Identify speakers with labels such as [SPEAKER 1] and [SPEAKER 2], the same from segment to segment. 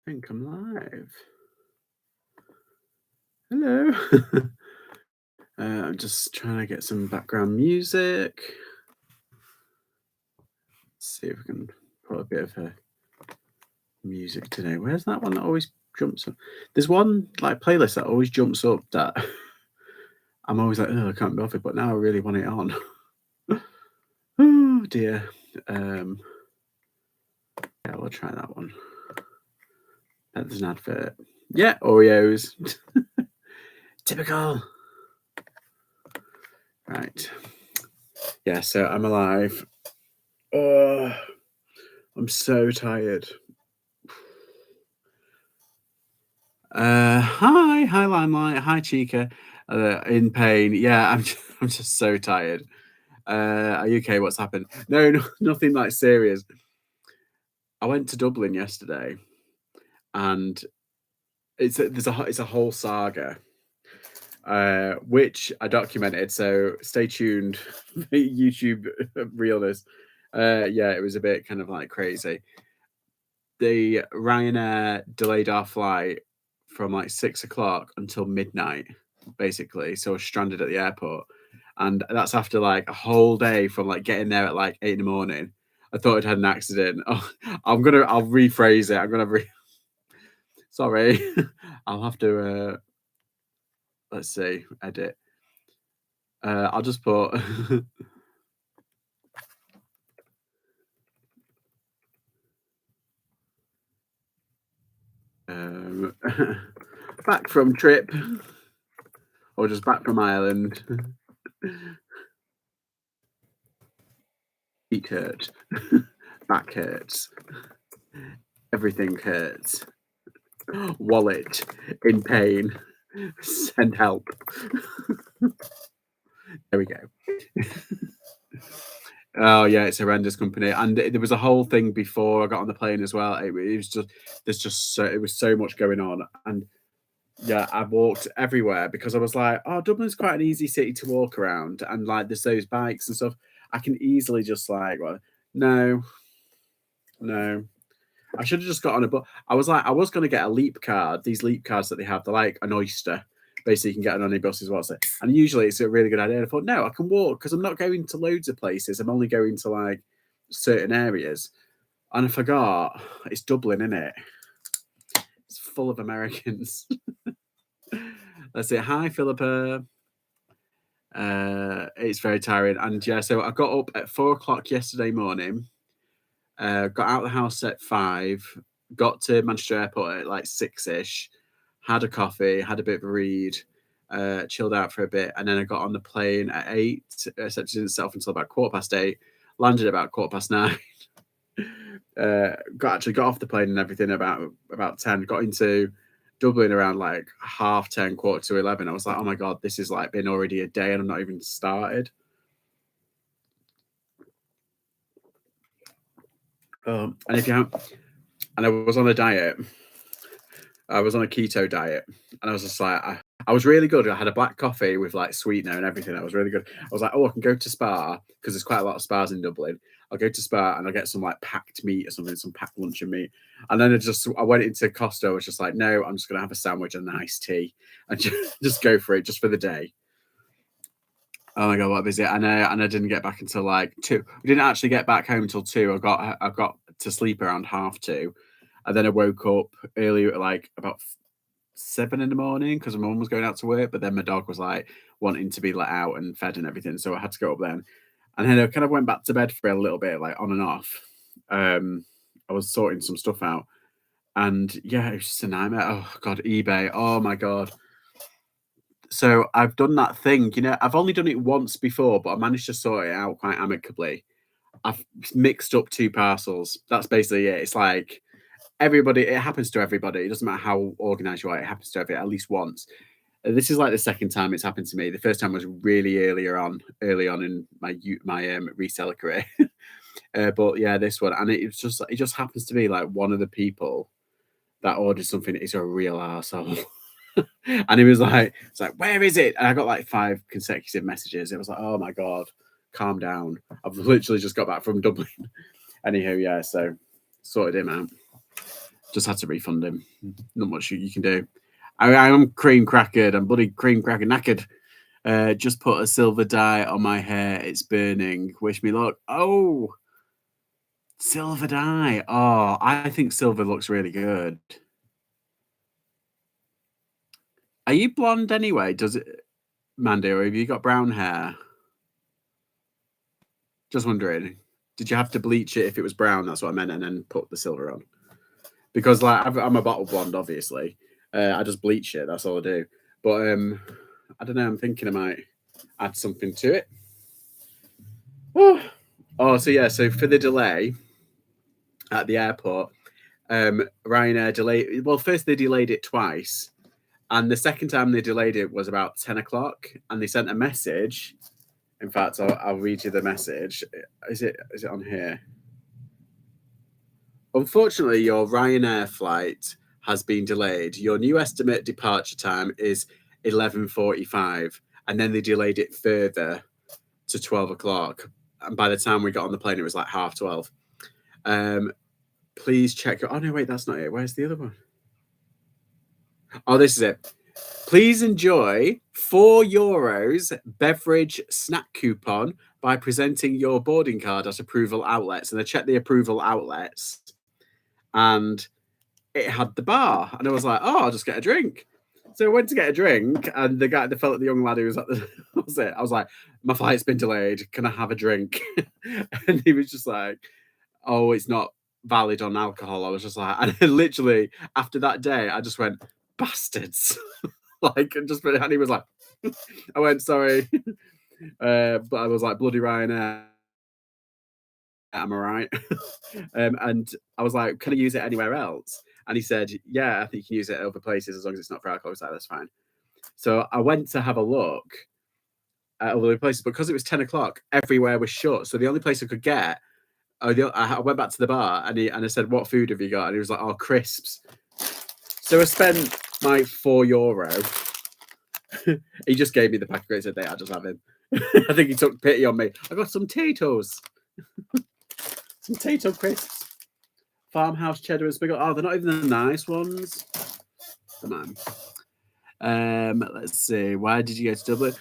[SPEAKER 1] I think I'm live. Hello. I'm just trying to get some background music. Let's see if we can put a bit of music today. Where's that one that always jumps up? There's one like playlist that always jumps up that I'm always like, oh, I can't be bothered, but now I really want it on. Oh dear. Um, yeah, we'll try that one. There's an advert. Yeah, Oreos. Typical. Right. Yeah, so I'm alive. Oh, I'm so tired. Hi, Limelight, hi, Chica. In pain. Yeah, I'm just so tired. Are you okay? What's happened? No, nothing like serious. I went to Dublin yesterday, and it's a whole saga, which I documented. So stay tuned, YouTube realness. Yeah, it was a bit kind of like crazy. The Ryanair delayed our flight from like 6 o'clock until midnight, basically. So I was stranded at the airport. And that's after like a whole day from like getting there at like 8 in the morning. I thought I'd had an accident. Oh, I'll rephrase it. Sorry. I'll have to, let's see, edit. I'll just put, um, back from trip or just back from Ireland. Feet hurt. Back hurts. Everything hurts. Wallet in pain. Send help. There we go. Oh yeah, it's a horrendous company, and there was a whole thing before I got on the plane as well. It was just it was so much going on, and yeah, I walked everywhere because I was like, oh, Dublin's quite an easy city to walk around, and like there's those bikes and stuff. I can easily just like, well, no, no, I should have just got on a bus. I was like, I was going to get a Leap card. These Leap cards that they have, they're like an Oyster. Basically, you can get on any buses. What's it? And usually, it's a really good idea. And I thought, no, I can walk because I'm not going to loads of places. I'm only going to like certain areas. And I forgot it's Dublin, isn't it? It's full of Americans. Let's say hi, Philippa. It's very tiring, and yeah. So I got up at 4 o'clock yesterday morning. Got out of the house at 5, got to Manchester Airport at like 6ish, had a coffee, had a bit of a read, chilled out for a bit, and then I got on the plane at 8, except it didn't set off until about 8:15, landed about 9:15. Got off the plane and everything about 10, got into Dublin around like 10:30, 11:15. I was like, oh my god, this is like been already a day and I'm not even started. And if you have, and I was on a diet. I was on a keto diet, and I was just like, I was really good. I had a black coffee with like sweetener and everything. That was really good. I was like, oh, I can go to Spar because there's quite a lot of Spars in Dublin. I'll go to Spar and I'll get some like packed meat or something, some packed luncheon meat. And then I went into Costa. I was just like, no, I'm just gonna have a sandwich and an iced tea and just go for it, just for the day. Oh my god, what busy! And I didn't get back until like 2. We didn't actually get back home until 2. I got to sleep around 2:30, and then I woke up early, like about 7 in the morning because my mum was going out to work. But then my dog was like wanting to be let out and fed and everything, so I had to go up then. And then I kind of went back to bed for a little bit, like on and off. I was sorting some stuff out, and yeah, it was just a nightmare. Oh god, eBay. Oh my god. So I've done that thing, I've only done it once before, but I managed to sort it out quite amicably. I've mixed up 2 parcels. That's basically it. It's like it happens to everybody. It doesn't matter how organized you are, it happens to everybody at least once. This is like the second time it's happened to me. The first time was really early on in my reseller career. But yeah, this one, and it just happens to be like one of the people that ordered something is a real arsehole. And he was like, it's like, where is it? And I got like 5 consecutive messages. It was like, oh my god, calm down. I've literally just got back from Dublin. Anywho, yeah, so sorted him out. Just had to refund him. Not much you can do. I'm cream crackered. I'm bloody cream cracker knackered. Just put a silver dye on my hair. It's burning. Wish me luck. Oh, silver dye. Oh, I think silver looks really good. Are you blonde anyway? Does it, Mandy, or have you got brown hair? Just wondering. Did you have to bleach it if it was brown? That's what I meant, and then put the silver on. Because like I'm a bottle blonde, obviously. I just bleach it. That's all I do. But I don't know. I'm thinking I might add something to it. Oh, so yeah. So for the delay at the airport, Ryanair delayed. Well, first they delayed it twice, and the second time they delayed it was about 10 o'clock, and they sent a message. In fact, I'll read you the message. Is it on here? Unfortunately, your Ryanair flight has been delayed. Your new estimate departure time is 11:45, and then they delayed it further to 12 o'clock. And by the time we got on the plane, it was like 12:30. Please check your. Oh no, wait, that's not it. Where's the other one? Oh, this is it. Please enjoy €4 beverage snack coupon by presenting your boarding card at approval outlets. And I checked the approval outlets, and it had the bar, and I was like, "Oh, I'll just get a drink." So I went to get a drink, and the young lad who was at the, I was like, "My flight's been delayed. Can I have a drink?" And he was just like, "Oh, it's not valid on alcohol." I was just like, and literally after that day, I just went, "Bastards!" Like, and he was like, I went, "Sorry," but I was like, "Bloody Ryanair. Am I right?" And I was like, "Can I use it anywhere else?" And he said, "Yeah, I think you can use it at other places as long as it's not for alcohol." I was like, "That's fine." So I went to have a look at other places, but because it was 10 o'clock, everywhere was shut. So the only place I could get, I went back to the bar, and I said, "What food have you got?" And he was like, "Oh, crisps." So I spent my €4. He just gave me the pack of grapes. Said, "I'll just have him." I think he took pity on me. I got some Tato's. Some Tato crisps. Farmhouse cheddar and spiggle. Oh, they're not even the nice ones. Come on. Let's see. Why did you go to Dublin?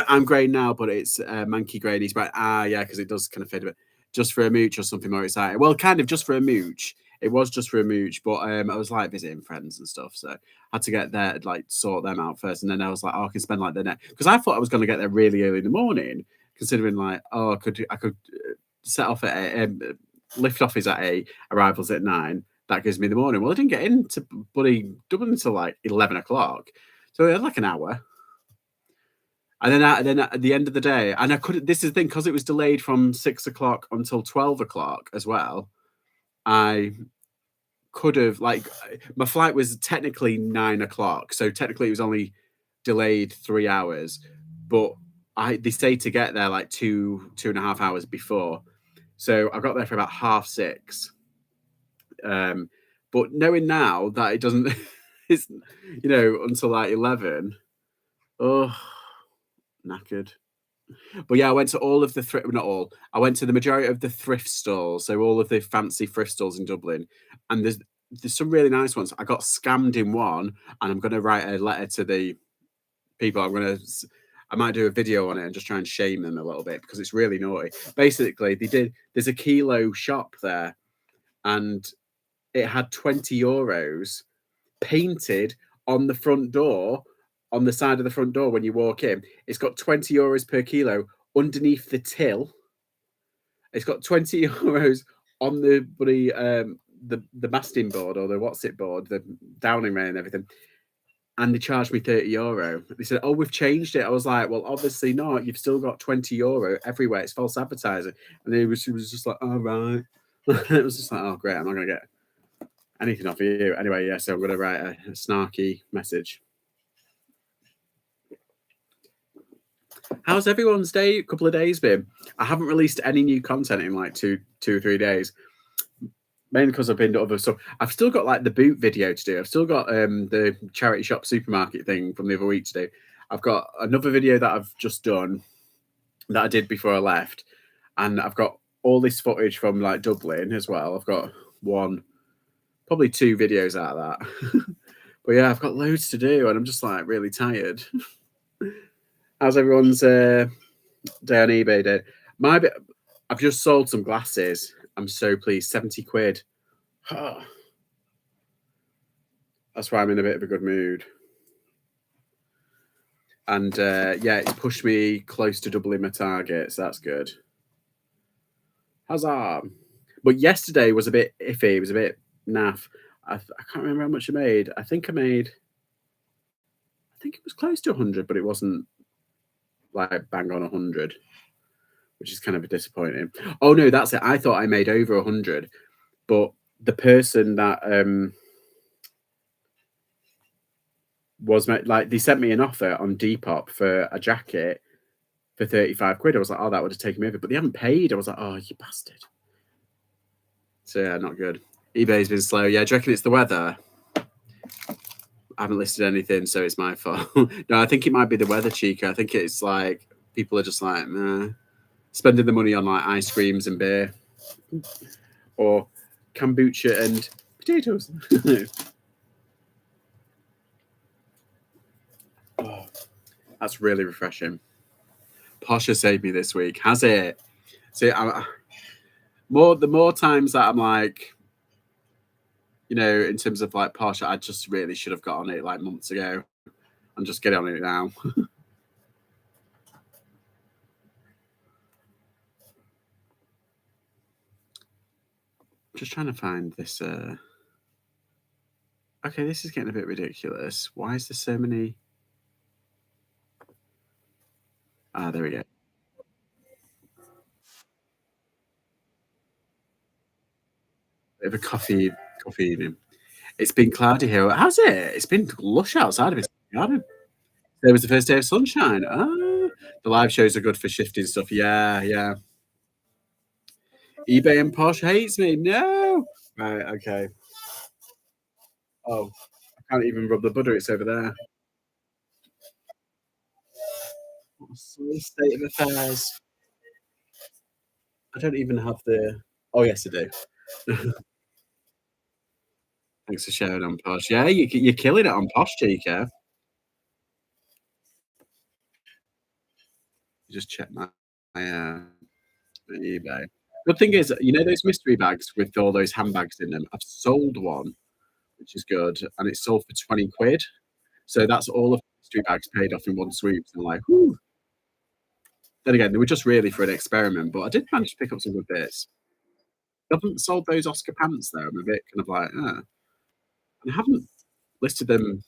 [SPEAKER 1] I'm grey now, but it's manky grey. He's bright. Yeah, because it does kind of fade a bit. Just for a mooch or something more exciting. Well, kind of just for a mooch. It was just for a mooch, but I was like visiting friends and stuff, so I had to get there, like sort them out first, and then I was like, "Oh, I can spend like the next," because I thought I was going to get there really early in the morning, considering like, oh, I could set off at lift off is at 8, arrivals at 9. That gives me the morning. Well, I didn't get into bloody Dublin until like 11 o'clock, so I had like an hour. And then at the end of the day, and I couldn't. This is the thing, because it was delayed from 6 o'clock until 12 o'clock as well. I could have, like, my flight was technically 9 o'clock, so technically it was only delayed 3 hours, but they say to get there like 2.5 hours before. So I got there for about 6:30. But knowing now that it doesn't, it's, until like 11. Oh, knackered. But yeah, I went to all of the not all. I went to the majority of the thrift stores, so all of the fancy thrift stores in Dublin, and there's some really nice ones. I got scammed in one, and I'm going to write a letter to the people. I might do a video on it and just try and shame them a little bit because it's really naughty. Basically, there's a Kilo shop there, and it had €20 painted on the front door, on the side of the front door when you walk in. It's got €20 per kilo underneath the till. It's got €20 on the the masting board, or the what's it board, the downing rail and everything. And they charged me €30. They said, "Oh, we've changed it." I was like, "Well, obviously not. You've still got €20 everywhere. It's false advertising." And he was just like, "Oh, right." It was just like, "Oh, great. I'm not going to get anything off of you." Anyway, yeah, so I'm going to write a snarky message. How's everyone's couple of days been? I haven't released any new content in like two or 3 days. Mainly because I've been to other stuff. I've still got like the boot video to do. I've still got the charity shop supermarket thing from the other week to do. I've got another video that I've just done that I did before I left. And I've got all this footage from like Dublin as well. I've got one, Probably 2 videos out of that. But yeah, I've got loads to do, and I'm just like really tired. How's everyone's day on eBay day? My bit, I've just sold some glasses. I'm so pleased. 70 quid. That's why I'm in a bit of a good mood. And yeah, it's pushed me close to doubling my target, so that's good. Huzzah! But yesterday was a bit iffy. It was a bit naff. I can't remember how much I made. I think it was close to 100, but it wasn't like bang on 100, which is kind of disappointing. Oh no, that's it. I thought I made over 100, but the person that like they sent me an offer on Depop for a jacket for 35 quid. I was like, oh, that would have taken me over, but they haven't paid. I was like, oh, you bastard. So yeah, not good. eBay's been slow. Yeah, do you reckon it's the weather? I haven't listed anything, so it's my fault. No, I think it might be the weather, Chica. I think it's like people are just like spending the money on like ice creams and beer, or kombucha and potatoes. Oh, that's really refreshing. Posh has saved me this week, has it? See, the more times that I'm like, in terms of like Posh, I just really should have got on it like months ago. I'm just getting on it now. Just trying to find this. Okay, this is getting a bit ridiculous. Why is there so many? Ah, there we go. Bit of a coffee evening. It's been cloudy here. Has it? It's been lush outside of it. Garden. There was the first day of sunshine. Ah, the live shows are good for shifting stuff. Yeah, yeah. eBay and Posh hates me. No. Right. Okay. Oh, I can't even rub the butter. It's over there. What a silly state of affairs. I don't even have the. Oh yes, I do. Thanks for sharing on Posh. Yeah, you're killing it on Posh, Chica. Just check my eBay. Good thing is, those mystery bags with all those handbags in them? I've sold one, which is good, and it's sold for 20 quid. So that's all of the mystery bags paid off in one swoop. And I'm like, whoo. Then again, they were just really for an experiment, but I did manage to pick up some good bits. I haven't sold those Oscar pants though. I'm a bit kind of like, and I haven't listed them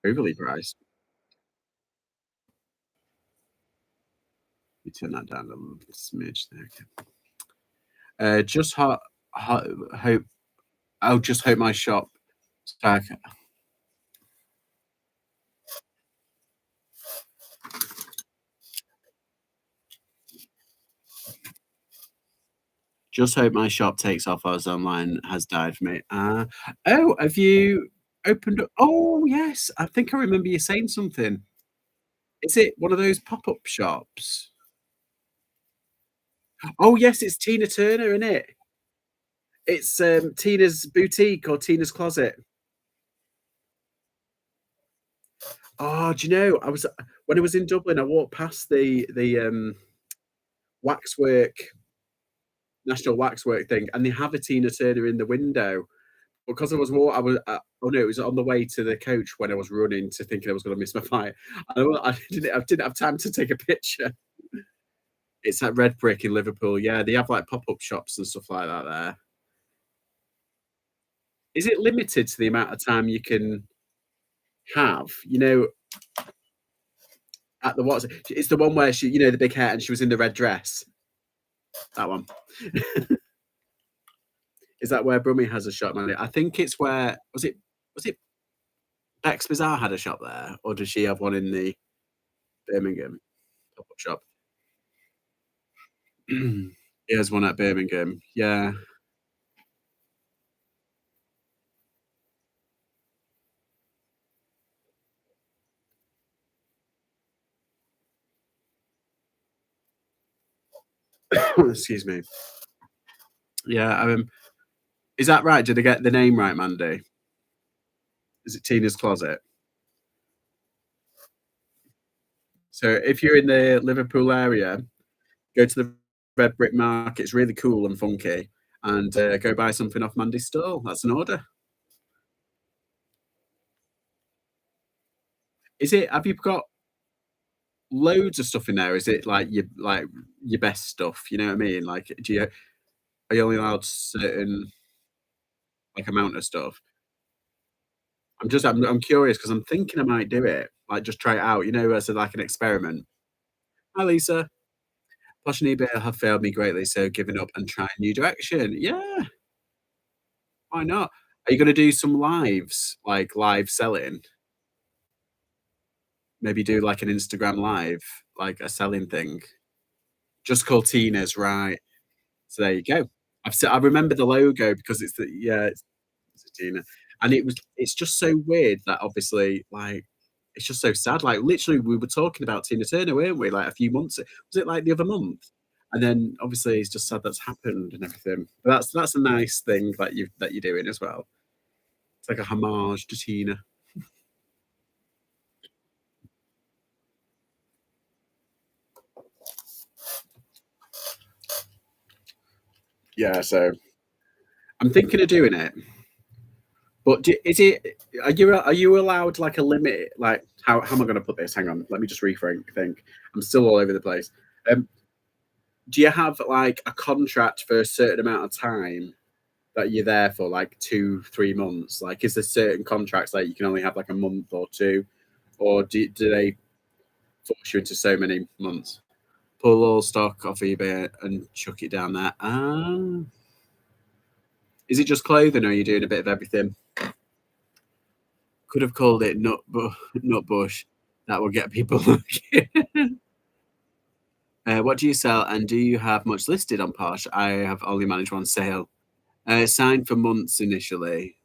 [SPEAKER 1] overly priced. You turn that down a little smidge there. Okay. Just hope. I'll just hope my shop. Sorry, just hope my shop takes off as online has died for me. Oh, have you opened up? Oh, yes. I think I remember you saying something. Is it one of those pop-up shops? Oh, yes, it's Tina Turner, isn't it? It's Tina's boutique or Tina's closet. Oh, do you know? When I was in Dublin, I walked past the waxwork national waxwork thing, and they have a Tina Turner in the window. Because I was, oh no, it was on the way to the coach when I was running to thinking I was going to miss my flight. I didn't have time to take a picture. It's at Red Brick in Liverpool. Yeah, they have like pop up shops and stuff like that there. Is it limited to the amount of time you can have? At the what's it's the one where she, the big hair and she was in the red dress. That one. Is that where Brummy has a shop? Man? I think it's where was it Bex Bazaar had a shop there, or does she have one in the Birmingham pop-up shop? He has one at Birmingham. Yeah. Excuse me. Yeah, Is that right? Did I get the name right, Mandy? Is it Tina's Closet? So if you're in the Liverpool area, go to the Red Brick Market. It's really cool and funky, and go buy something off Mandy's stall. That's an order. Is it? Have you got loads of stuff in there? Is it like your best stuff? You know what I mean? Like, do you are you only allowed certain like amount of stuff? I'm curious because I'm thinking I might do it. Like, just try it out. You know, as like an experiment. Hi, Lisa. Posh and eBay have failed me greatly, so giving up and trying new direction. Yeah, why not? Are you going to do some lives, like live selling? Maybe do like an Instagram live, like a selling thing. Just called Tina's, right? So there you go. I remember the logo because it's the yeah, it's a Tina, and it's just so weird that obviously like it's just so sad. Like literally, we were talking about Tina Turner, weren't we? Like a few months. Was it like the other month? And then obviously it's just sad that's happened and everything. But that's a nice thing that you're doing as well. It's like a homage to Tina. Yeah, so I'm thinking of doing it. But is it? Are you allowed like a limit? Like how am I going to put this? Hang on, let me just reframe. Think I'm still all over the place. Um, do you have like a contract for a certain amount of time that you're there for, like 2, 3 months? Like, is there certain contracts that you can only have like a month or two, or do they force you into so many months? Pull all stock off eBay and chuck it down there. Ah, is it just clothing, or are you doing a bit of everything? Could have called it nut bush. That will get people looking. What do you sell, and do you have much listed on Posh? I have only managed one sale. Signed for months initially,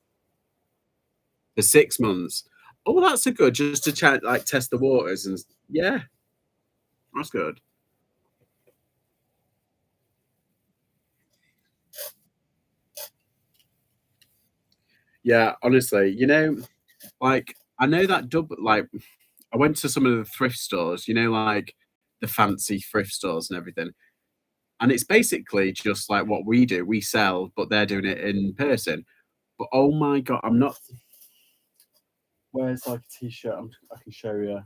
[SPEAKER 1] for 6 months. Oh, that's a good just to chat, like test the waters, and yeah, that's good. Yeah, honestly, like I know that like I went to some of the thrift stores, like the fancy thrift stores and everything. And it's basically just like what we do. We sell, but they're doing it in person. But oh my god, I'm not. Where's like a t-shirt? I can show you.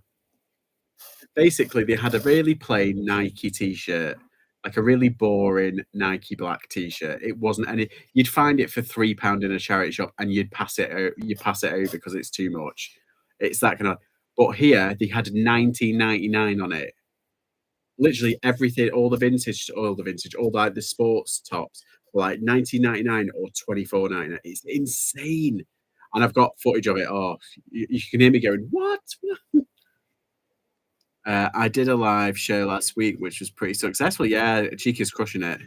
[SPEAKER 1] Basically, they had a really plain Nike t-shirt, like a really boring Nike black t-shirt. It wasn't any. You'd find it for £3 in a charity shop, and you'd pass it over because it's too much. It's that kind of. But here they had 19.99 on it. Literally everything, all like the sports tops were like 19.99 or 24.99. It's insane. And I've got footage of it. Oh, you can hear me going, what? I did a live show last week, which was pretty successful. Yeah, Chica's crushing it.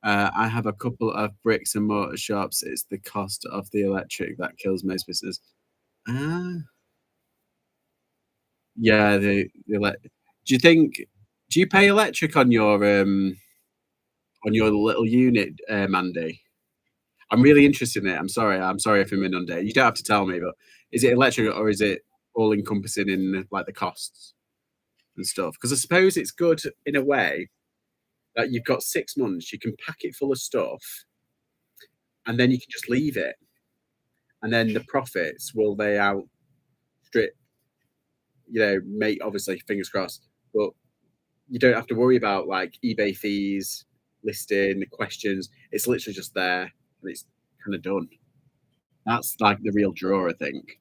[SPEAKER 1] I have a couple of bricks and mortar shops. It's the cost of the electric that kills most businesses. Ah, yeah, do you think, do you pay electric on your little unit, Mandy? I'm really interested in it. I'm sorry if I'm inundated. You don't have to tell me, but is it electric or is it all encompassing in like the costs and stuff? Because I suppose it's good in a way that you've got 6 months, you can pack it full of stuff, and then you can just leave it, and then the profits will they outstrip, make obviously fingers crossed, but you don't have to worry about like eBay fees, listing questions. It's literally just there and it's kind of done. That's like the real draw, I think.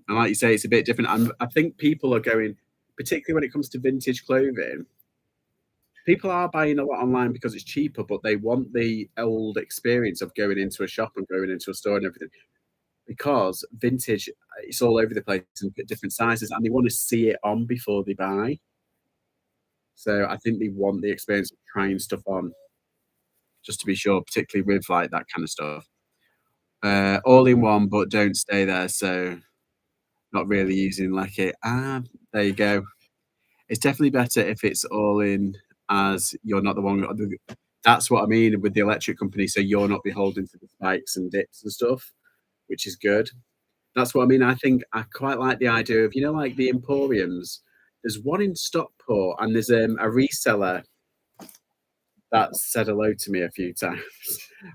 [SPEAKER 1] And like you say, it's a bit different. I think people are going, particularly when it comes to vintage clothing, people are buying a lot online because it's cheaper, but they want the old experience of going into a shop and going into a store and everything. Because vintage, it's all over the place and different sizes, and they want to see it on before they buy. So I think they want the experience of trying stuff on just to be sure, particularly with like that kind of stuff. All in one, but don't stay there. So not really using like it. Ah, there you go. It's definitely better if it's all in, as you're not the one. That's what I mean with the electric company, so you're not beholden to the spikes and dips and stuff, which is good. That's what I mean. I think I quite like the idea of, like the emporiums. There's one in Stockport, and there's a reseller that said hello to me a few times.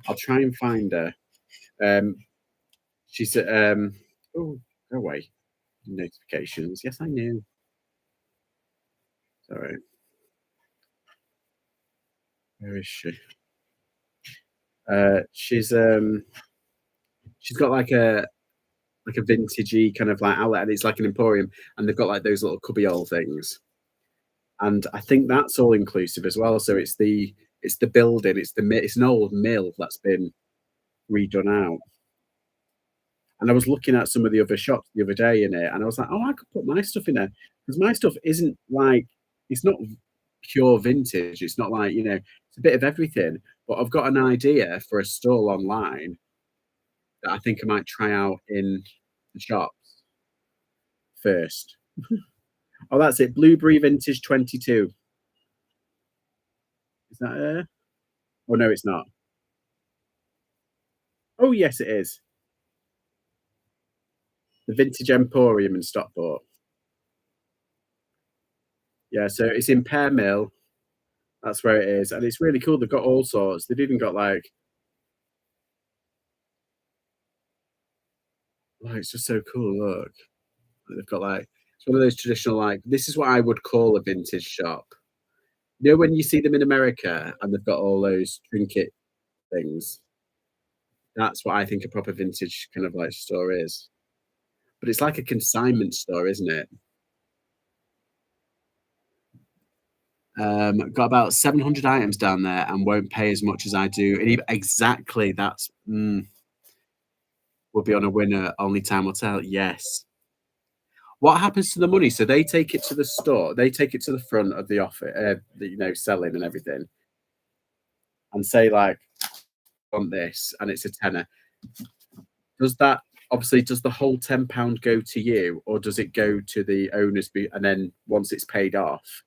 [SPEAKER 1] I'll try and find her. Um, she said, "Oh, go away, notifications." Yes, I knew. Sorry, where is she? She's got like a vintagey kind of like outlet, and it's like an emporium, and they've got like those little cubbyhole things, and I think that's all inclusive as well. So it's the building, it's an old mill that's been redone out. And I was looking at some of the other shops the other day in it, and I was like, oh, I could put my stuff in there because my stuff isn't like it's not pure vintage. It's not like it's a bit of everything. But I've got an idea for a stall online that I think I might try out in the shops first. Oh, that's it. Blueberry Vintage 22. Is that her? Oh, no, it's not. Oh, yes, it is. The Vintage Emporium in Stockport. Yeah, so it's in Pear Mill. That's where it is. And it's really cool. They've got all sorts. They've even got like, oh, it's just so cool. Look, they've got like, it's one of those traditional, like, this is what I would call a vintage shop. When you see them in America and they've got all those trinket things, that's what I think a proper vintage kind of like store is. But it's like a consignment store, isn't it? Got about 700 items down there and won't pay as much as I do. And exactly, will be on a winner. Only time will tell. Yes. What happens to the money? So they take it to the store. They take it to the front of the office, selling and everything, and say like, "Want this?" And it's a tenner. Does that obviously does the whole £10 go to you, or does it go to the owners? And then once it's paid off,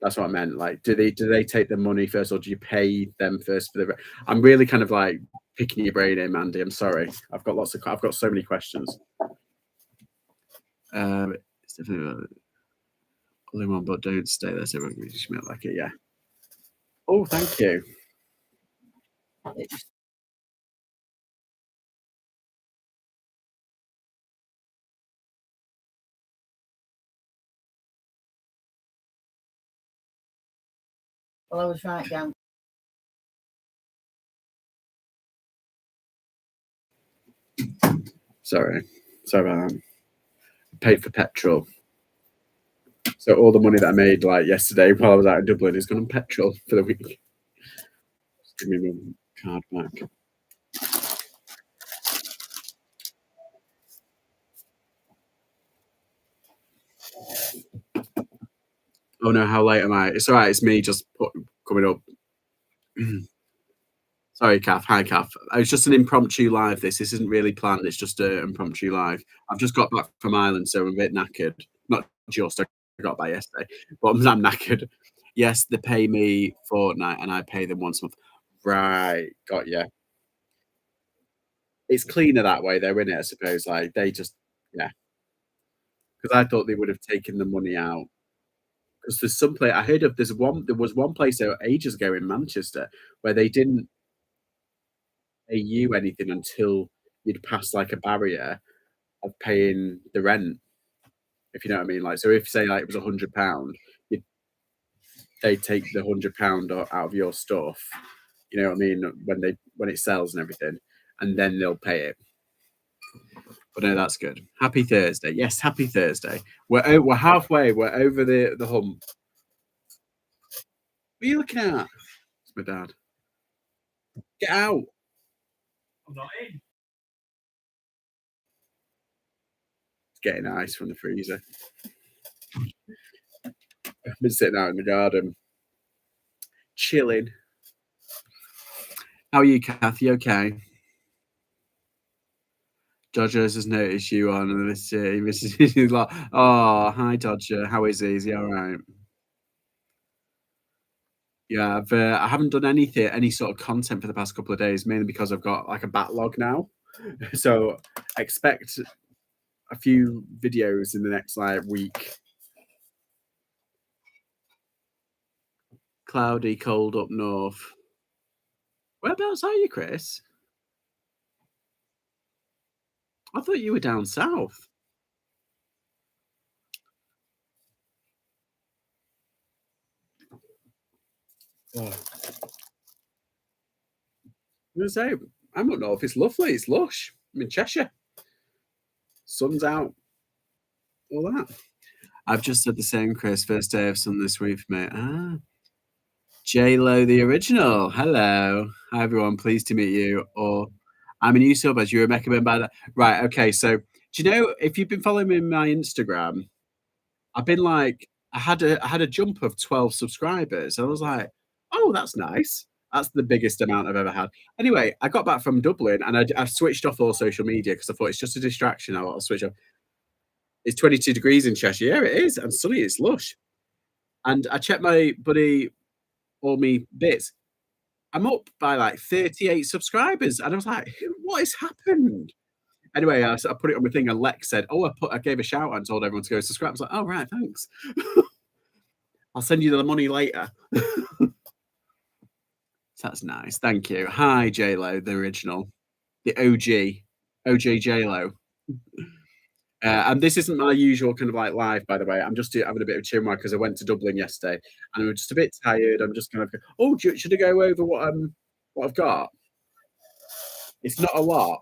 [SPEAKER 1] that's what I meant. Like, do they take the money first, or do you pay them first for the? I'm really kind of like picking your brain here, Mandy. I'm sorry. I've got so many questions. It's definitely only one, but don't stay there. So we just meant like it. Yeah. Oh, thank you. Well, I was right down. Sorry about that. Paid for petrol. So all the money that I made like yesterday while I was out in Dublin is gone on petrol for the week. Just give me my card back. Oh no, how late am I? It's all right. It's me just coming up. Sorry, Kath. Hi, Kath. It's just an impromptu live. This isn't really planned. It's just an impromptu live. I've just got back from Ireland, so I'm a bit knackered. Not just, I got back yesterday, but I'm knackered. Yes, they pay me fortnight, and I pay them once a month. Right, got you. It's cleaner that way, though, isn't it? I suppose. Like they just, yeah. Because I thought they would have taken the money out. Because there's some place I heard of. There was one place there ages ago in Manchester where they didn't pay you anything until you'd passed like a barrier of paying the rent, if you know what I mean. Like, so if say like it was £100, they take the £100 out of your stuff. You know what I mean? When it sells and everything, and then they'll pay it. But no, that's good. Happy Thursday. Yes, happy Thursday. We're halfway. We're over the hump. What are you looking at? It's my dad. Get out. It's getting ice from the freezer. I've been sitting out in the garden, chilling. How are you, Kathy? Okay. Dodgers has noticed you on this. He's like, oh, hi, Dodger. How is he? Is he all right? Yeah, I haven't done any sort of content for the past couple of days, mainly because I've got like a backlog now. So expect a few videos in the next like week. Cloudy, cold up north. Whereabouts are you, Chris? I thought you were down south. Oh. I'm gonna say I'm up north. It's lovely. It's lush. I'm in Cheshire. Sun's out. All that. I've just said the same, Chris. First day of sun this week, mate. J Lo, the original. Hello. Hi, everyone. Pleased to meet you. Or I'm a new sub as you were recommended by that. Right. Okay. So, do you know if you've been following me on my Instagram, I've been like, I had a jump of 12 subscribers. I was like, oh, that's nice. That's the biggest amount I've ever had. Anyway, I got back from Dublin and I switched off all social media because I thought it's just a distraction. I'll switch off. It's 22 degrees in Cheshire. Yeah, it is. And sunny. It's lush. And I checked my buddy, all me bits. I'm up by like 38 subscribers, and I was like, "What has happened?" Anyway, I put it on my thing, and Lex said, "Oh, I gave a shout out and told everyone to go subscribe." I was like, "Oh, right, thanks. I'll send you the money later." So that's nice. Thank you. Hi, J Lo, the original, the OG, OJ J Lo. And this isn't my usual kind of like live, by the way. I'm just having a bit of a chin wag because I went to Dublin yesterday and I'm just a bit tired. I'm just kind of, oh, should I go over what I've got? It's not a lot,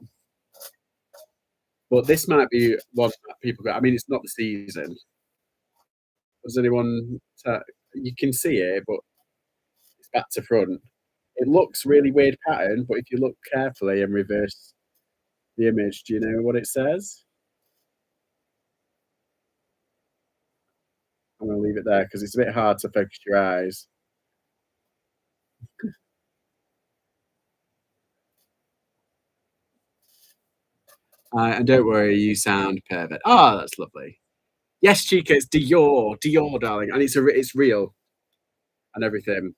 [SPEAKER 1] but this might be one that people go. I mean, it's not the season. Does anyone? You can see it, but it's back to front. It looks really weird pattern, but if you look carefully and reverse the image, do you know what it says? I'm gonna leave it there because it's a bit hard to focus your eyes. And don't worry, you sound perfect. Oh, that's lovely. Yes, Chica, it's Dior, Dior, darling, and it's real and everything,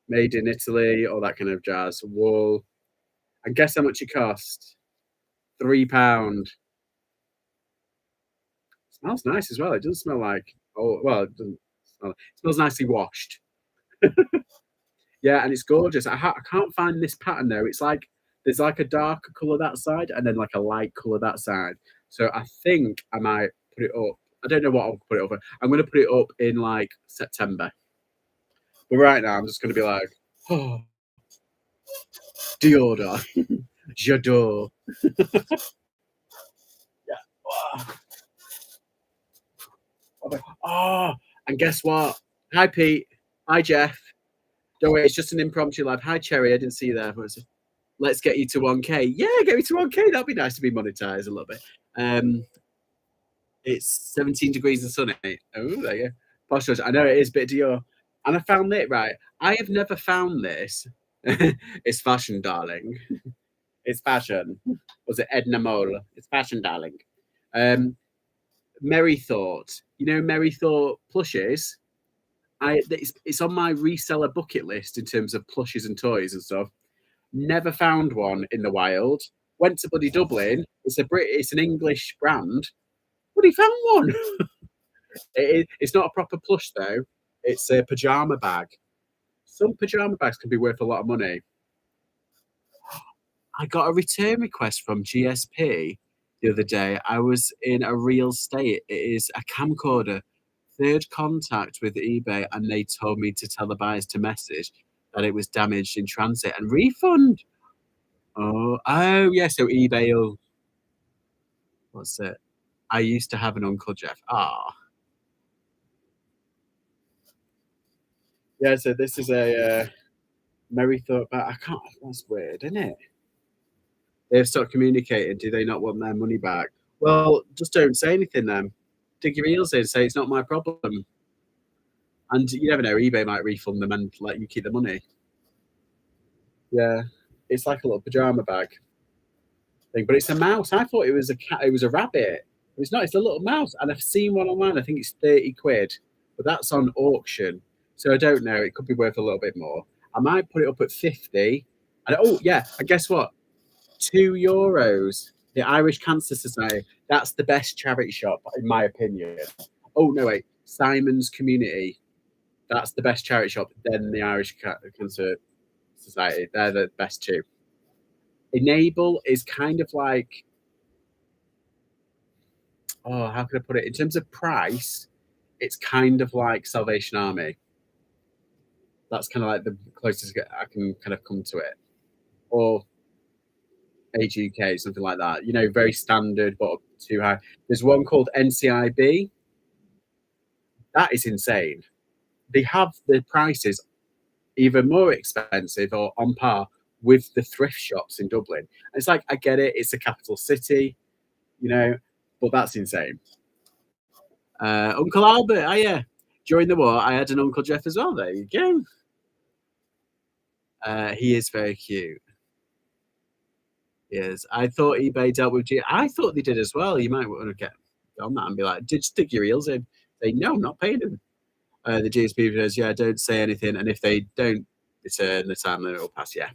[SPEAKER 1] made in Italy, all that kind of jazz. Wool, and guess how much it cost? £3. Smells nice as well. It doesn't smell like oh well, it doesn't smell. It smells nicely washed. Yeah, and it's gorgeous. I can't find this pattern though. It's like there's like a darker color that side and then like a light color that side. So I think I might put it up. I don't know what I'll put it over. I'm gonna put it up in like September. But right now I'm just gonna be like, oh, Dior, j'adore. Yeah. Oh, and guess what? Hi Pete. Hi Jeff. Don't worry, it's just an impromptu live. Hi Cherry, I didn't see you there. Let's get you to 1K. Yeah, get me to 1K. That'd be nice to be monetized a little bit. It's 17 degrees and sunny. Oh, there you go. Posh George. I know it is a bit Dior. And I found it right. I have never found this. It's fashion, darling. It's fashion. Was it Edna Mole? It's fashion, darling. Um, Merry Thought. You know Merry Thought plushes? It's on my reseller bucket list in terms of plushes and toys and stuff. Never found one in the wild. Went to bloody Dublin. It's an English brand. Bloody found one. It's not a proper plush though. It's a pajama bag. Some pajama bags can be worth a lot of money. I got a return request from GSP the other day. I was in a real state. It is a camcorder. Third contact with eBay, and they told me to tell the buyers to message that it was damaged in transit and refund. Oh, yeah. So eBay will. What's it? I used to have an Uncle Jeff. Yeah. So this is a Merry Thought, but I can't. That's weird, isn't it? They've stopped communicating. Do they not want their money back? Well, just don't say anything then. Dig your heels in. Say it's not my problem. And you never know. eBay might refund them and let you keep the money. Yeah, it's like a little pajama bag thing, but it's a mouse. I thought it was a cat. It was a rabbit. It's not. It's a little mouse, and I've seen one online. I think it's 30 quid, but that's on auction. So I don't know. It could be worth a little bit more. I might put it up at 50. And oh yeah, and guess what? €2. The Irish Cancer Society. That's the best charity shop, in my opinion. Oh no, wait. Simon's Community. That's the best charity shop. Then the Irish Cancer Society. They're the best two. Enable is kind of like, oh, how can I put it? In terms of price, it's kind of like Salvation Army. That's kind of like the closest I can kind of come to it. Or Age UK, something like that. You know, very standard, but too high. There's one called NCIB. That is insane. They have the prices either more expensive or on par with the thrift shops in Dublin. And it's like, I get it, it's a capital city, you know, but that's insane. Uncle Albert, oh yeah. During the war, I had an Uncle Jeff as well. There you go. He is very cute. Yes, I thought eBay dealt with G. I thought they did as well. You might want to get on that and be like, "Did stick your heels in?" Say, "No, I'm not paying them." The GSP says, "Yeah, don't say anything." And if they don't return the time, then it'll pass. Yeah,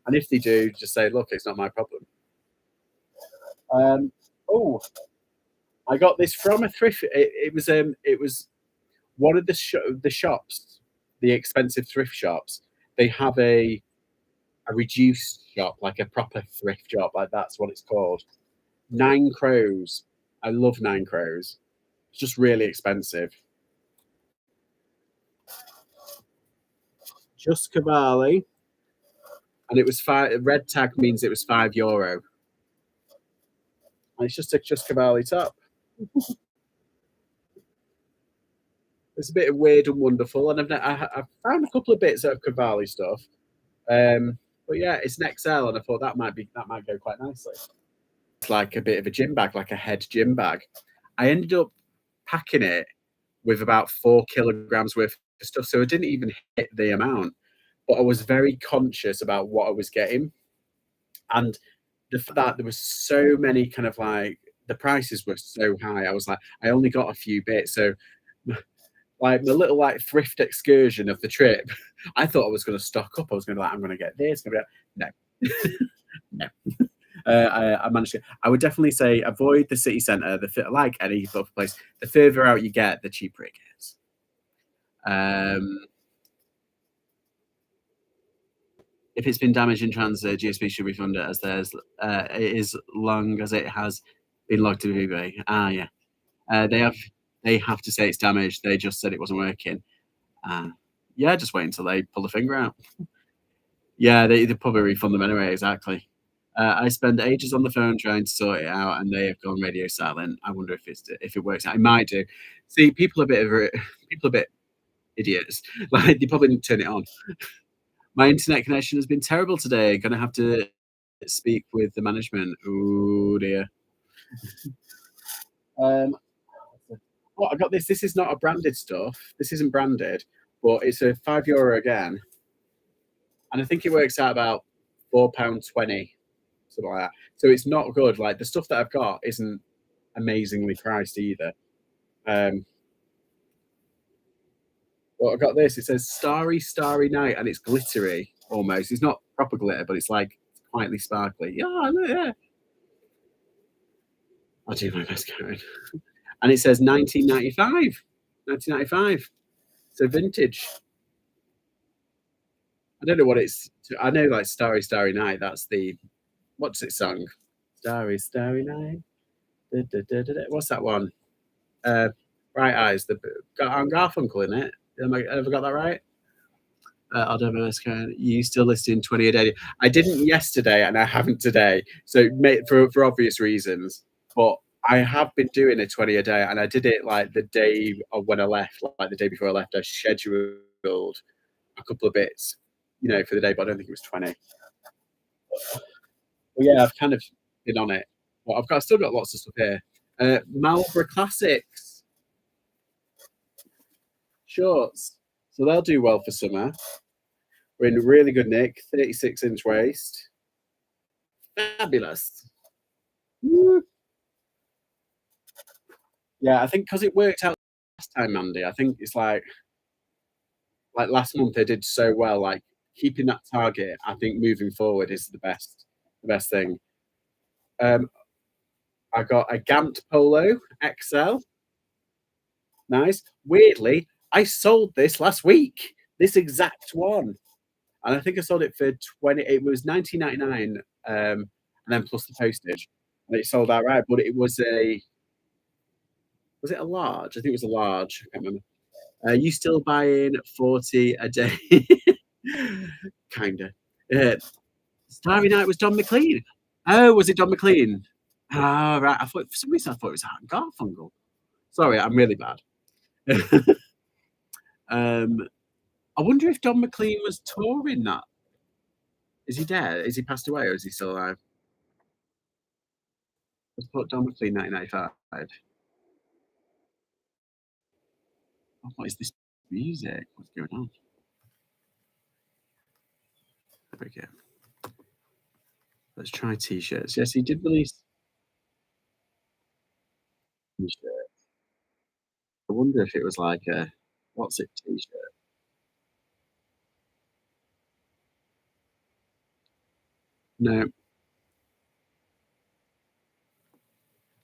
[SPEAKER 1] and if they do, just say, "Look, it's not my problem." Oh, I got this from a thrift. It was one of the shops, the expensive thrift shops. They have a reduced shop, like a proper thrift shop, like that's what it's called. Nine Crows. I love Nine Crows. It's just really expensive. Just Cavalli, and it was five. Red tag means it was €5, and it's just a Just Cavalli top. It's a bit of weird and wonderful, and I've found a couple of bits of Cavalli stuff. But yeah, it's an XL, and I thought that might go quite nicely. It's like a bit of a gym bag, like a head gym bag. I ended up packing it with about 4 kilograms worth of stuff, so I didn't even hit the amount. But I was very conscious about what I was getting, and the fact that there was so many kind of like the prices were so high. I was like, I only got a few bits, so like the little like thrift excursion of the trip, I thought I was going to stock up. I was going to be like, I'm going to get this. No, no. I managed to. I would definitely say avoid the city centre. Like any other place, the further out you get, the cheaper it gets. If it's been damaged in transit, GSP should refund it as it is long as it has been logged to eBay. Yeah. They have to say it's damaged. They just said it wasn't working. Yeah, just wait until they pull the finger out. Yeah, they probably refund them anyway. Exactly. I spend ages on the phone trying to sort it out, and they have gone radio silent. I wonder if it works out. It might do. See, people are a bit idiots. Like they probably didn't turn it on. My internet connection has been terrible today. Gonna have to speak with the management. Oh dear. Well, I got this. This is not a branded stuff. This isn't branded, but it's a €5 again, and I think it works out about £4.20, something like that. So it's not good. Like the stuff that I've got isn't amazingly priced either. Well, I got this. It says Starry, Starry Night, and it's glittery almost. It's not proper glitter, but it's like quietly sparkly. Yeah. I'll do my best, Karen. And it says 1995. 1995. So vintage. I don't know what it's. I know like Starry, Starry Night. That's the. What's it song? Starry, Starry Night. What's that one? Bright Eyes. Got Garfunkel in it. Have I ever got that right? I'll do my best. You still listing 20 a day? I didn't yesterday, and I haven't today. So for obvious reasons, but I have been doing a 20 a day, and I did it like the day of when I left, like the day before I left. I scheduled a couple of bits, for the day, but I don't think it was 20. But yeah, I've kind of been on it. But still got lots of stuff here. Marlboro Classics shorts. So they'll do well for summer. We're in really good nick, 36-inch waist. Fabulous. Woo. Yeah, I think because it worked out last time, Mandy, I think it's like Like last month, they did so well. Like keeping that target, I think moving forward is the best thing. Um, I got a Gant Polo XL. Nice. Weirdly, I sold this last week. This exact one, and I think I sold it for 20. It was 19.99, and then plus the postage, and it sold outright. But it was it a large? I think it was a large. I can't remember. You still buying 40 a day? Kinda. Yeah. Starry Night was Don McLean. Oh, was it Don McLean? Ah, right. I thought for some reason I thought it was Art Garfunkel. Sorry, I'm really bad. um, I wonder if Don McLean was touring that. Is he dead? Is he passed away or is he still alive? Let's put Don McLean 1995. Oh, what is this music? What's going on? There we go. Let's try t-shirts. Yes, he did release t-shirt. I wonder if it was like a what's it t-shirt? No,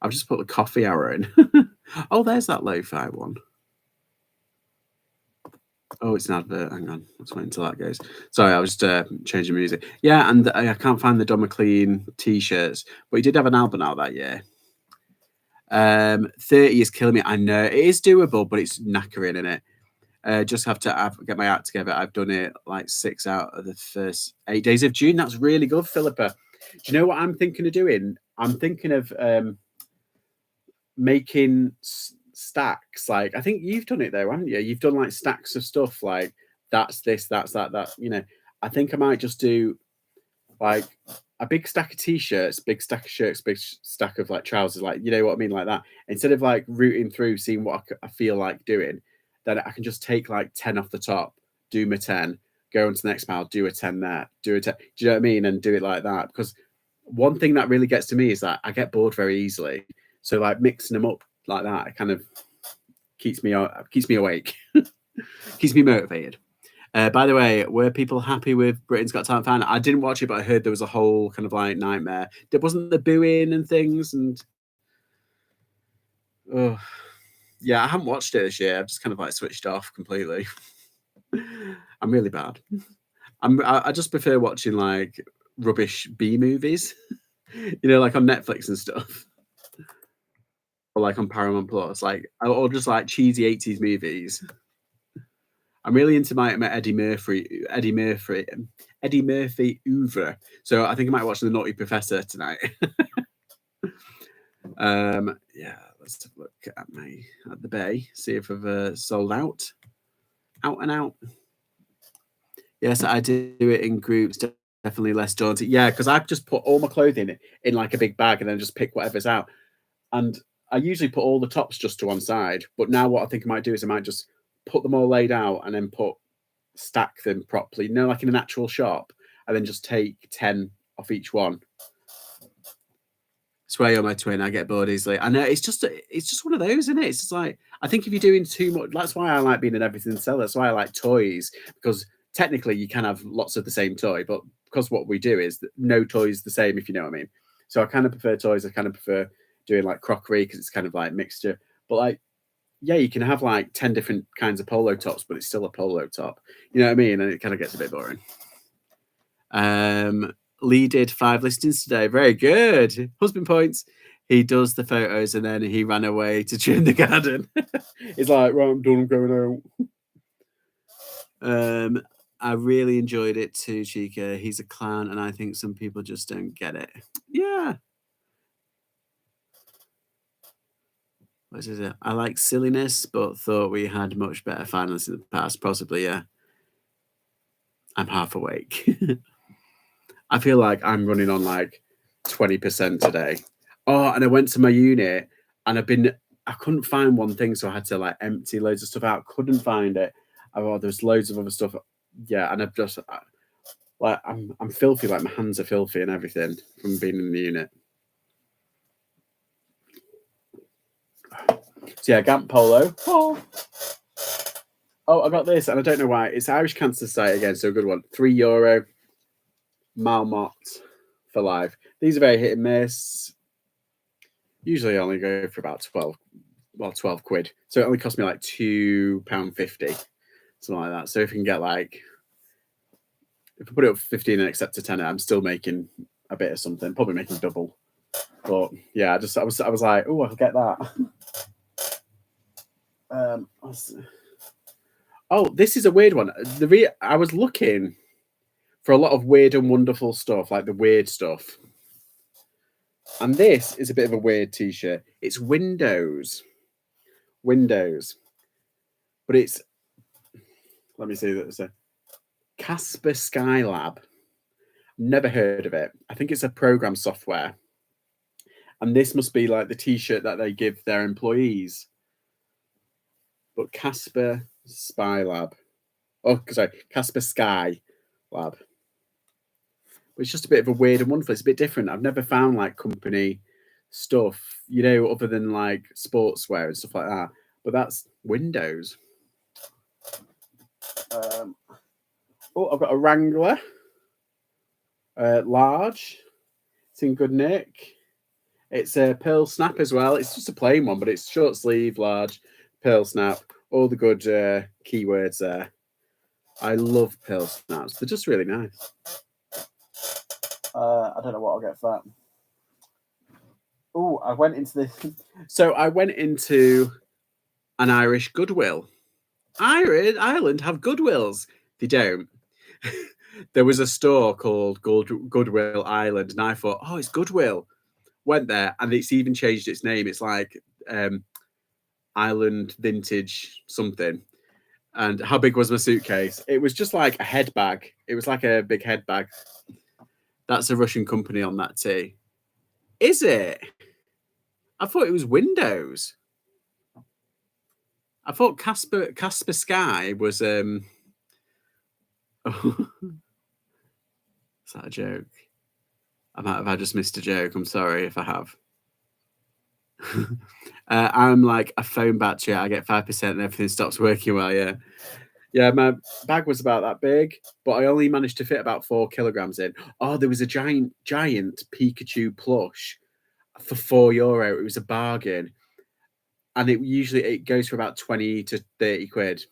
[SPEAKER 1] I've just put the coffee hour in. Oh, there's that lo-fi one. Oh, it's an advert. Hang on. Let's wait until that goes. Sorry, I was just changing music. Yeah, and I can't find the Don McLean t-shirts, but he did have an album out that year. 30 is killing me. I know it is doable, but it's knackering in it. Just have to get my act together. I've done it like 6 out of the first 8 days of June. That's really good, Philippa. Do you know what I'm thinking of doing? I'm thinking of making stacks. Like I think you've done it though, haven't you? You've done like stacks of stuff. Like that's this, that's that, that. I think I might just do like a big stack of t-shirts, big stack of shirts, big stack of like trousers, like you know what I mean, like that. Instead of like rooting through, seeing what I feel like doing, then I can just take like 10 off the top, do my 10, go on to the next pile, do a 10 there, do a 10. Do you know what I mean? And do it like that. Because one thing that really gets to me is that I get bored very easily. So like mixing them up like that, it kind of keeps me awake, keeps me motivated. By the way, were people happy with Britain's Got Talent final? I didn't watch it, but I heard there was a whole kind of like nightmare. There wasn't the booing and things, and oh, yeah, I haven't watched it this year. I've just kind of like switched off completely. I'm really bad. I just prefer watching like rubbish B movies, like on Netflix and stuff, or like on Paramount Plus, or just like cheesy 80s movies. I'm really into my Eddie Murphy oeuvre. So I think I might watch The Naughty Professor tonight. Yeah, let's have a look at the bay, see if I've sold out and out. Yes, I do it in groups. Definitely less daunting. Yeah, because I've just put all my clothing in like a big bag and then just pick whatever's out. And I usually put all the tops just to one side. But now what I think I might do is I might just put them all laid out and then stack them properly, like in an actual shop, and then just take 10 off each one. Swear you're my twin. I get bored easily. I know it's just one of those, isn't it? It's just like I think if you're doing too much, that's why I like being an everything seller. That's why I like toys, because technically you can have lots of the same toy, but because what we do is that no toy is the same, if you know what I mean. So I kind of prefer toys. I kind of prefer doing like crockery because it's kind of like mixture. But like, yeah, you can have like 10 different kinds of polo tops, but it's still a polo top. You know what I mean? And it kind of gets a bit boring. Lee did 5 listings today. Very good. Husband points. He does the photos and then he ran away to trim the garden. He's like, right, I'm done, I'm going out. I really enjoyed it too, Chica. He's a clown, and I think some people just don't get it. Yeah. What is it? I like silliness, but thought we had much better finalists in the past. Possibly, yeah. I'm half awake. I feel like I'm running on like 20% today. Oh, and I went to my unit and I couldn't find one thing, so I had to like empty loads of stuff out. Couldn't find it. Oh, there's loads of other stuff. Yeah, and I've just like I'm filthy. Like my hands are filthy and everything from being in the unit. So yeah, Gant Polo. Oh. Oh, I got this, and I don't know why. It's Irish Cancer Society again, so a good one. €3. Malmot for life. These are very hit and miss. Usually only go for about 12 quid. So it only cost me like £2.50, something like that. So if you can get like, if I put it up for 15 and accept a tenner, I'm still making a bit of something, probably making double. But yeah, I was like, oh, I'll get that. Oh, this is a weird one. I was looking for a lot of weird and wonderful stuff, like the weird stuff. And this is a bit of a weird t-shirt. It's Windows. But it's, let me see that it's a Casper Skylab. Never heard of it. I think it's a program software. And this must be like the t-shirt that they give their employees. But Casper Skylab. Oh, sorry, Casper Sky Lab. But it's just a bit of a weird and wonderful. It's a bit different. I've never found like company stuff, other than like sportswear and stuff like that. But that's Windows. Oh, I've got a Wrangler. Large. It's in good nick. It's a pearl snap as well. It's just a plain one, but it's short sleeve, large, pearl snap. All the good keywords there. I love pearl snaps. They're just really nice. I don't know what I'll get for that. Oh, I went into this. So I went into an Irish Goodwill. Ireland have Goodwills. They don't. There was a store called Goodwill Ireland, and I thought, oh, it's Goodwill. Went there, and it's even changed its name. It's like Ireland Vintage something. And how big was my suitcase? It was just like a head bag. It was like a big head bag. That's a Russian company on that tee. Is it? I thought it was Windows. I thought Casper Sky was is that a joke? I just missed a joke. I'm sorry if I have. I'm like a phone battery. I get 5% and everything stops working well. Yeah. My bag was about that big, but I only managed to fit about 4 kilograms in. Oh, there was a giant Pikachu plush for €4. It was a bargain, and it goes for about 20 to 30 quid,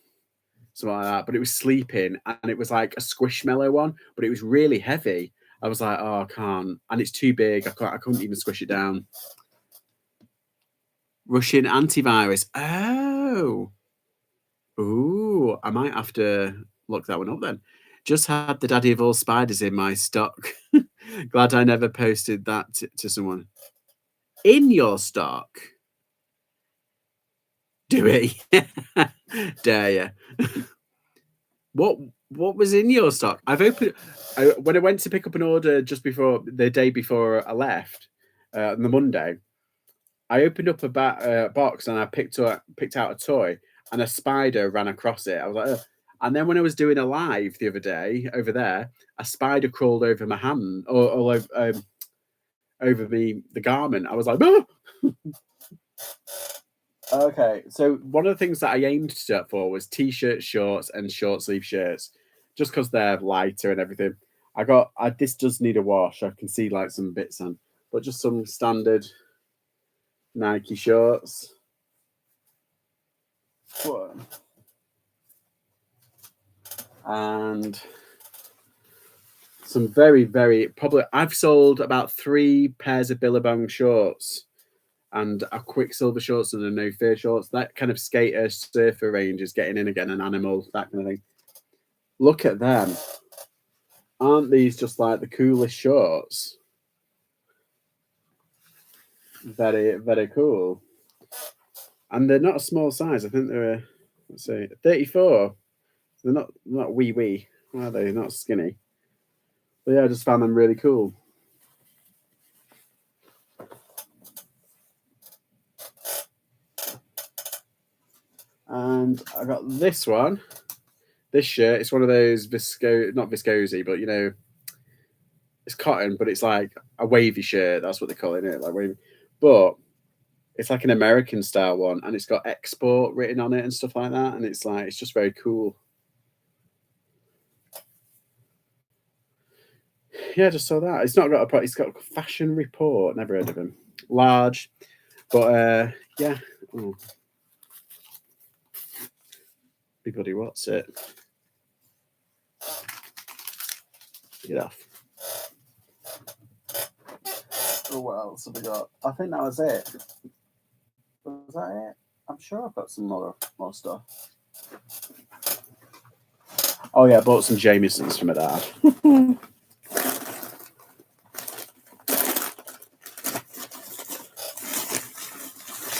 [SPEAKER 1] something like that. But it was sleeping, and it was like a Squishmallow one, but it was really heavy. I was like, oh, I can't, and it's too big. I couldn't even squish it down. Russian antivirus. Oh. Ooh, I might have to look that one up then. Just had the daddy of all spiders in my stock. Glad I never posted that to someone. In your stock? Do it. Dare you. What was in your stock? When I went to pick up an order just before the day before I left, on the Monday, I opened up a box and I picked out a toy, and a spider ran across it. I was like, ugh. And then when I was doing a live the other day over there, a spider crawled over my hand or over the garment. I was like, oh! Okay, so one of the things that I aimed for was t-shirts, shorts, and short sleeve shirts, just because they're lighter and everything. This does need a wash. I can see like some bits on, but just some standard Nike shorts. And some very, very probably I've sold about 3 pairs of Billabong shorts and a Quicksilver shorts and a No Fear shorts. That kind of skater surfer range is getting in again, an animal, that kind of thing. Look at them. Aren't these just like the coolest shorts? Very, very cool. And they're not a small size. I think they're let's see, 34. They're not wee, are they? Not skinny. But yeah, I just found them really cool. And I got this one. This shirt. It's one of those not viscosy, but it's cotton, but it's like a wavy shirt. That's what they call it, like wavy. But It's like an American style one, and it's got export written on it and stuff like that. And it's like, it's just very cool. Yeah, I just saw that. It's not got a. It's got a fashion report. Never heard of him. Large, but yeah. Oh. Everybody, what's it? Get off. Oh, what else have we got? I think that was it. Was that it? I'm sure I've got some more stuff. Oh yeah, I bought some Jamesons from my dad.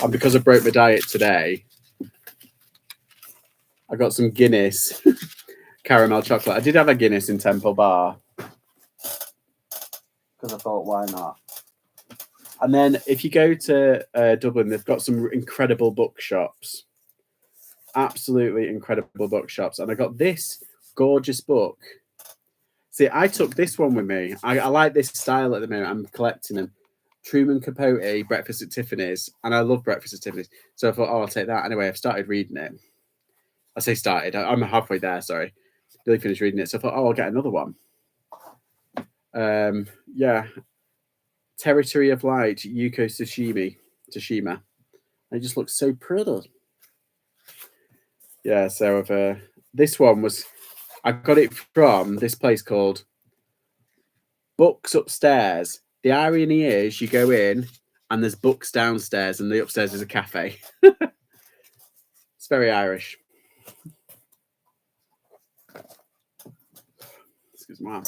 [SPEAKER 1] And because I broke my diet today, I got some Guinness caramel chocolate. I did have a Guinness in Temple Bar because I thought, why not? And then if you go to Dublin, they've got some incredible bookshops. Absolutely incredible bookshops. And I got this gorgeous book. See, I took this one with me. I like this style at the moment. I'm collecting them. Truman Capote, Breakfast at Tiffany's. And I love Breakfast at Tiffany's. So I thought, oh, I'll take that. Anyway, I've started reading it. I say started. I'm halfway there, sorry. Really finished reading it. So I thought, oh, I'll get another one. Yeah. Territory of Light, Yuko Tsushima. It just looks so pretty. Yeah, so this one was, I got it from this place called Books Upstairs. The irony is you go in and there's books downstairs and the upstairs is a cafe. It's very Irish. Excuse me.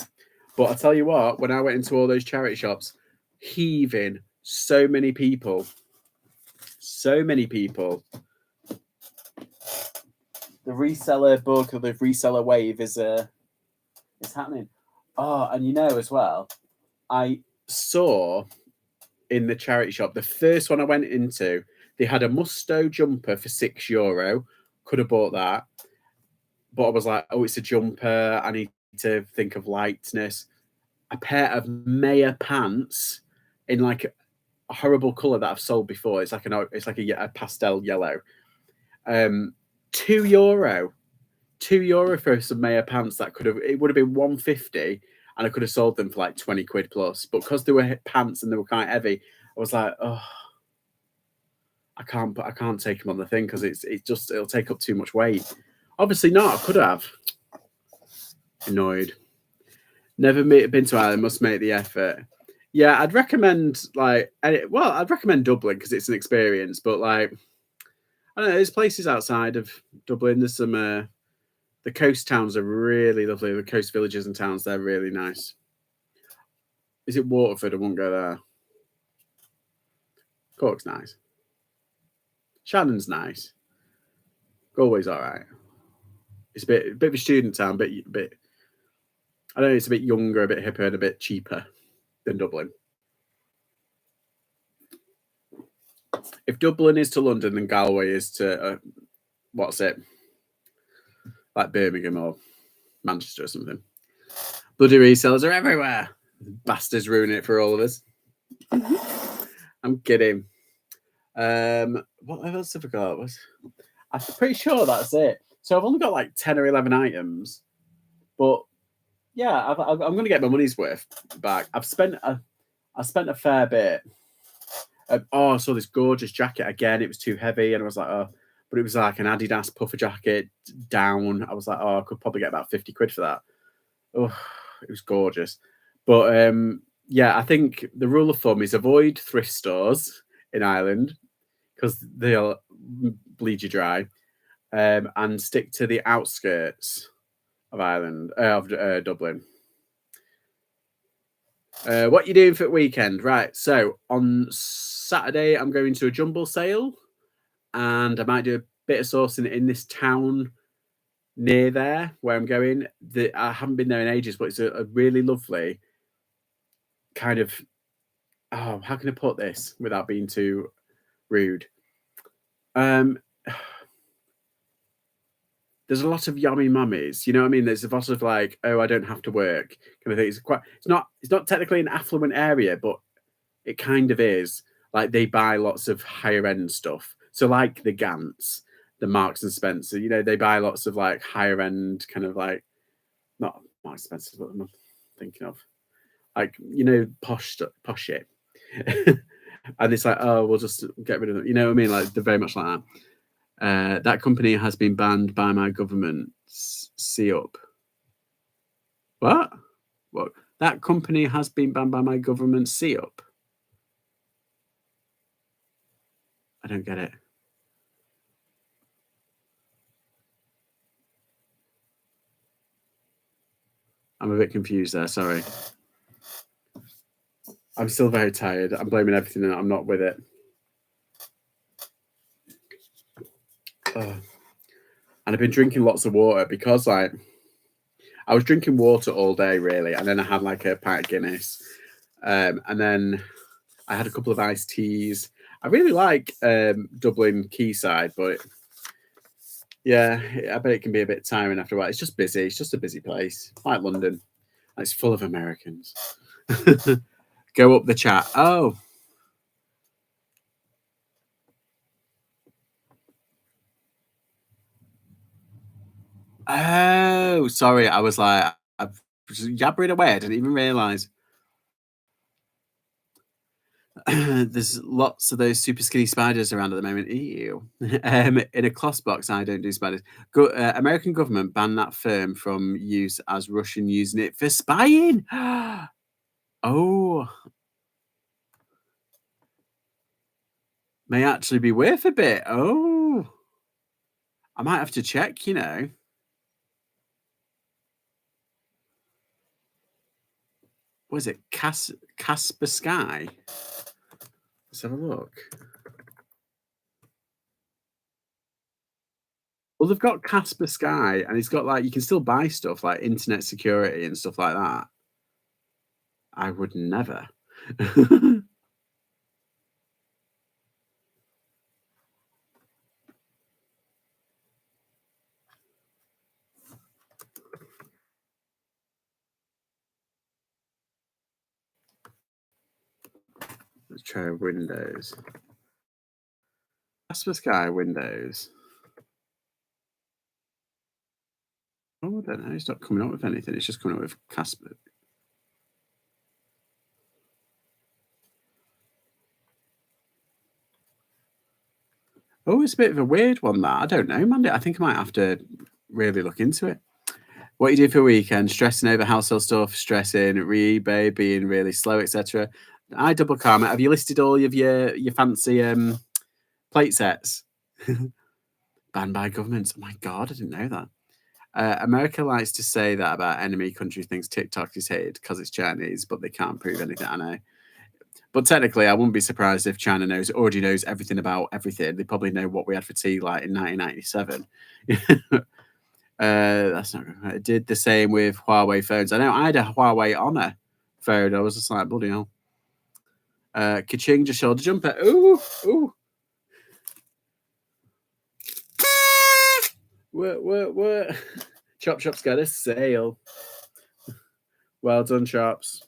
[SPEAKER 1] But I tell you what, when I went into all those charity shops, heaving, so many people. So many people. The reseller book or the reseller wave is happening. Oh, and you know as well, I saw in the charity shop, the first one I went into, they had a Musto jumper for €6. Could have bought that. But I was like, oh, it's a jumper. I need to think of lightness. A pair of Maya pants in like a horrible colour that I've sold before. It's like a pastel yellow. €2. €2 for some Maya pants that it would have been 150 and I could have sold them for like 20 quid plus. But because they were pants and they were quite heavy, I was like, oh, I can't take them on the thing because it'll take up too much weight. Obviously not. I could have. Annoyed. Never been to Ireland. Must make the effort. Yeah, I'd recommend I'd recommend Dublin because it's an experience. But like, I don't know. There's places outside of Dublin. There's some. The coast towns are really lovely. The coast villages and towns, they're really nice. Is it Waterford? I won't go there. Cork's nice. Shannon's nice. Galway's all right. It's a bit of a student town, bit. I don't know. It's a bit younger, a bit hipper, and a bit cheaper than Dublin. If Dublin is to London, then Galway is to what's it? Like Birmingham or Manchester or something. Bloody resellers are everywhere. Bastards ruin it for all of us. I'm kidding. What else have I got? I'm pretty sure that's it. So I've only got like 10 or 11 items, but yeah, I'm going to get my money's worth back. I spent a fair bit. I saw this gorgeous jacket again. It was too heavy, and I was like, oh, but it was like an Adidas puffer jacket down. I was like, oh, I could probably get about 50 quid for that. Oh, it was gorgeous. But yeah, I think the rule of thumb is avoid thrift stores in Ireland because they'll bleed you dry, and stick to the outskirts of Ireland, of Dublin. What you doing for the weekend? Right, so on Saturday I'm going to a jumble sale, and I might do a bit of sourcing in this town near there where I'm going. I haven't been there in ages, but it's a really lovely kind of, oh, how can I put this without being too rude? There's a lot of yummy mummies, you know what I mean? There's a lot of like, oh, I don't have to work kind of thing. It's not technically an affluent area, but it kind of is. Like they buy lots of higher end stuff. So like the Gants, the Marks and Spencer, they buy lots of like higher end kind of like not Marks and Spencer, what I'm thinking of. Like, posh stuff, posh shit. And it's like, oh, we'll just get rid of them. You know what I mean? Like they're very much like that. That company has been banned by my government. See up. What? What? That company has been banned by my government. See up. I don't get it. I'm a bit confused there. Sorry. I'm still very tired. I'm blaming everything and I'm not with it. And I've been drinking lots of water because, like, I was drinking water all day, really. And then I had, like, a pint of Guinness. And then I had a couple of iced teas. I really like Dublin Quayside, but yeah, I bet it can be a bit tiring after a while. It's just busy. It's just a busy place, like London. It's full of Americans. Go up the chat. Oh. Oh, sorry. I was like, I've yabbering away. I didn't even realise. There's lots of those super skinny spiders around at the moment. Ew. In a cloth box, I don't do spiders. American government banned that firm from use as Russian using it for spying. Oh, may actually be worth a bit. Oh, I might have to check. What is it? Kaspersky. Let's have a look. Well, they've got Kaspersky, and it's got like you can still buy stuff like internet security and stuff like that. I would never. Let's try Windows. Kaspersky Windows. Oh, I don't know. It's not coming up with anything. It's just coming up with Casper. Oh, it's a bit of a weird one, that. I don't know, Mandy. I think I might have to really look into it. What you do for a weekend? Stressing over household stuff, stressing, eBay being really slow, etc. I double karma. Have you listed all of your fancy plate sets? Banned by governments. Oh my god, I didn't know that. America likes to say that about enemy country thinks TikTok is hated because it's Chinese, but they can't prove anything. I know. But technically, I wouldn't be surprised if China already knows everything about everything. They probably know what we had for tea like in 1997. That's not good. It did the same with Huawei phones. I know I had a Huawei Honor phone. I was just like, bloody hell. Kaching, just shoulder jumper. Ooh, ooh. What? Chop Chop's got a sale. Well done, Chops.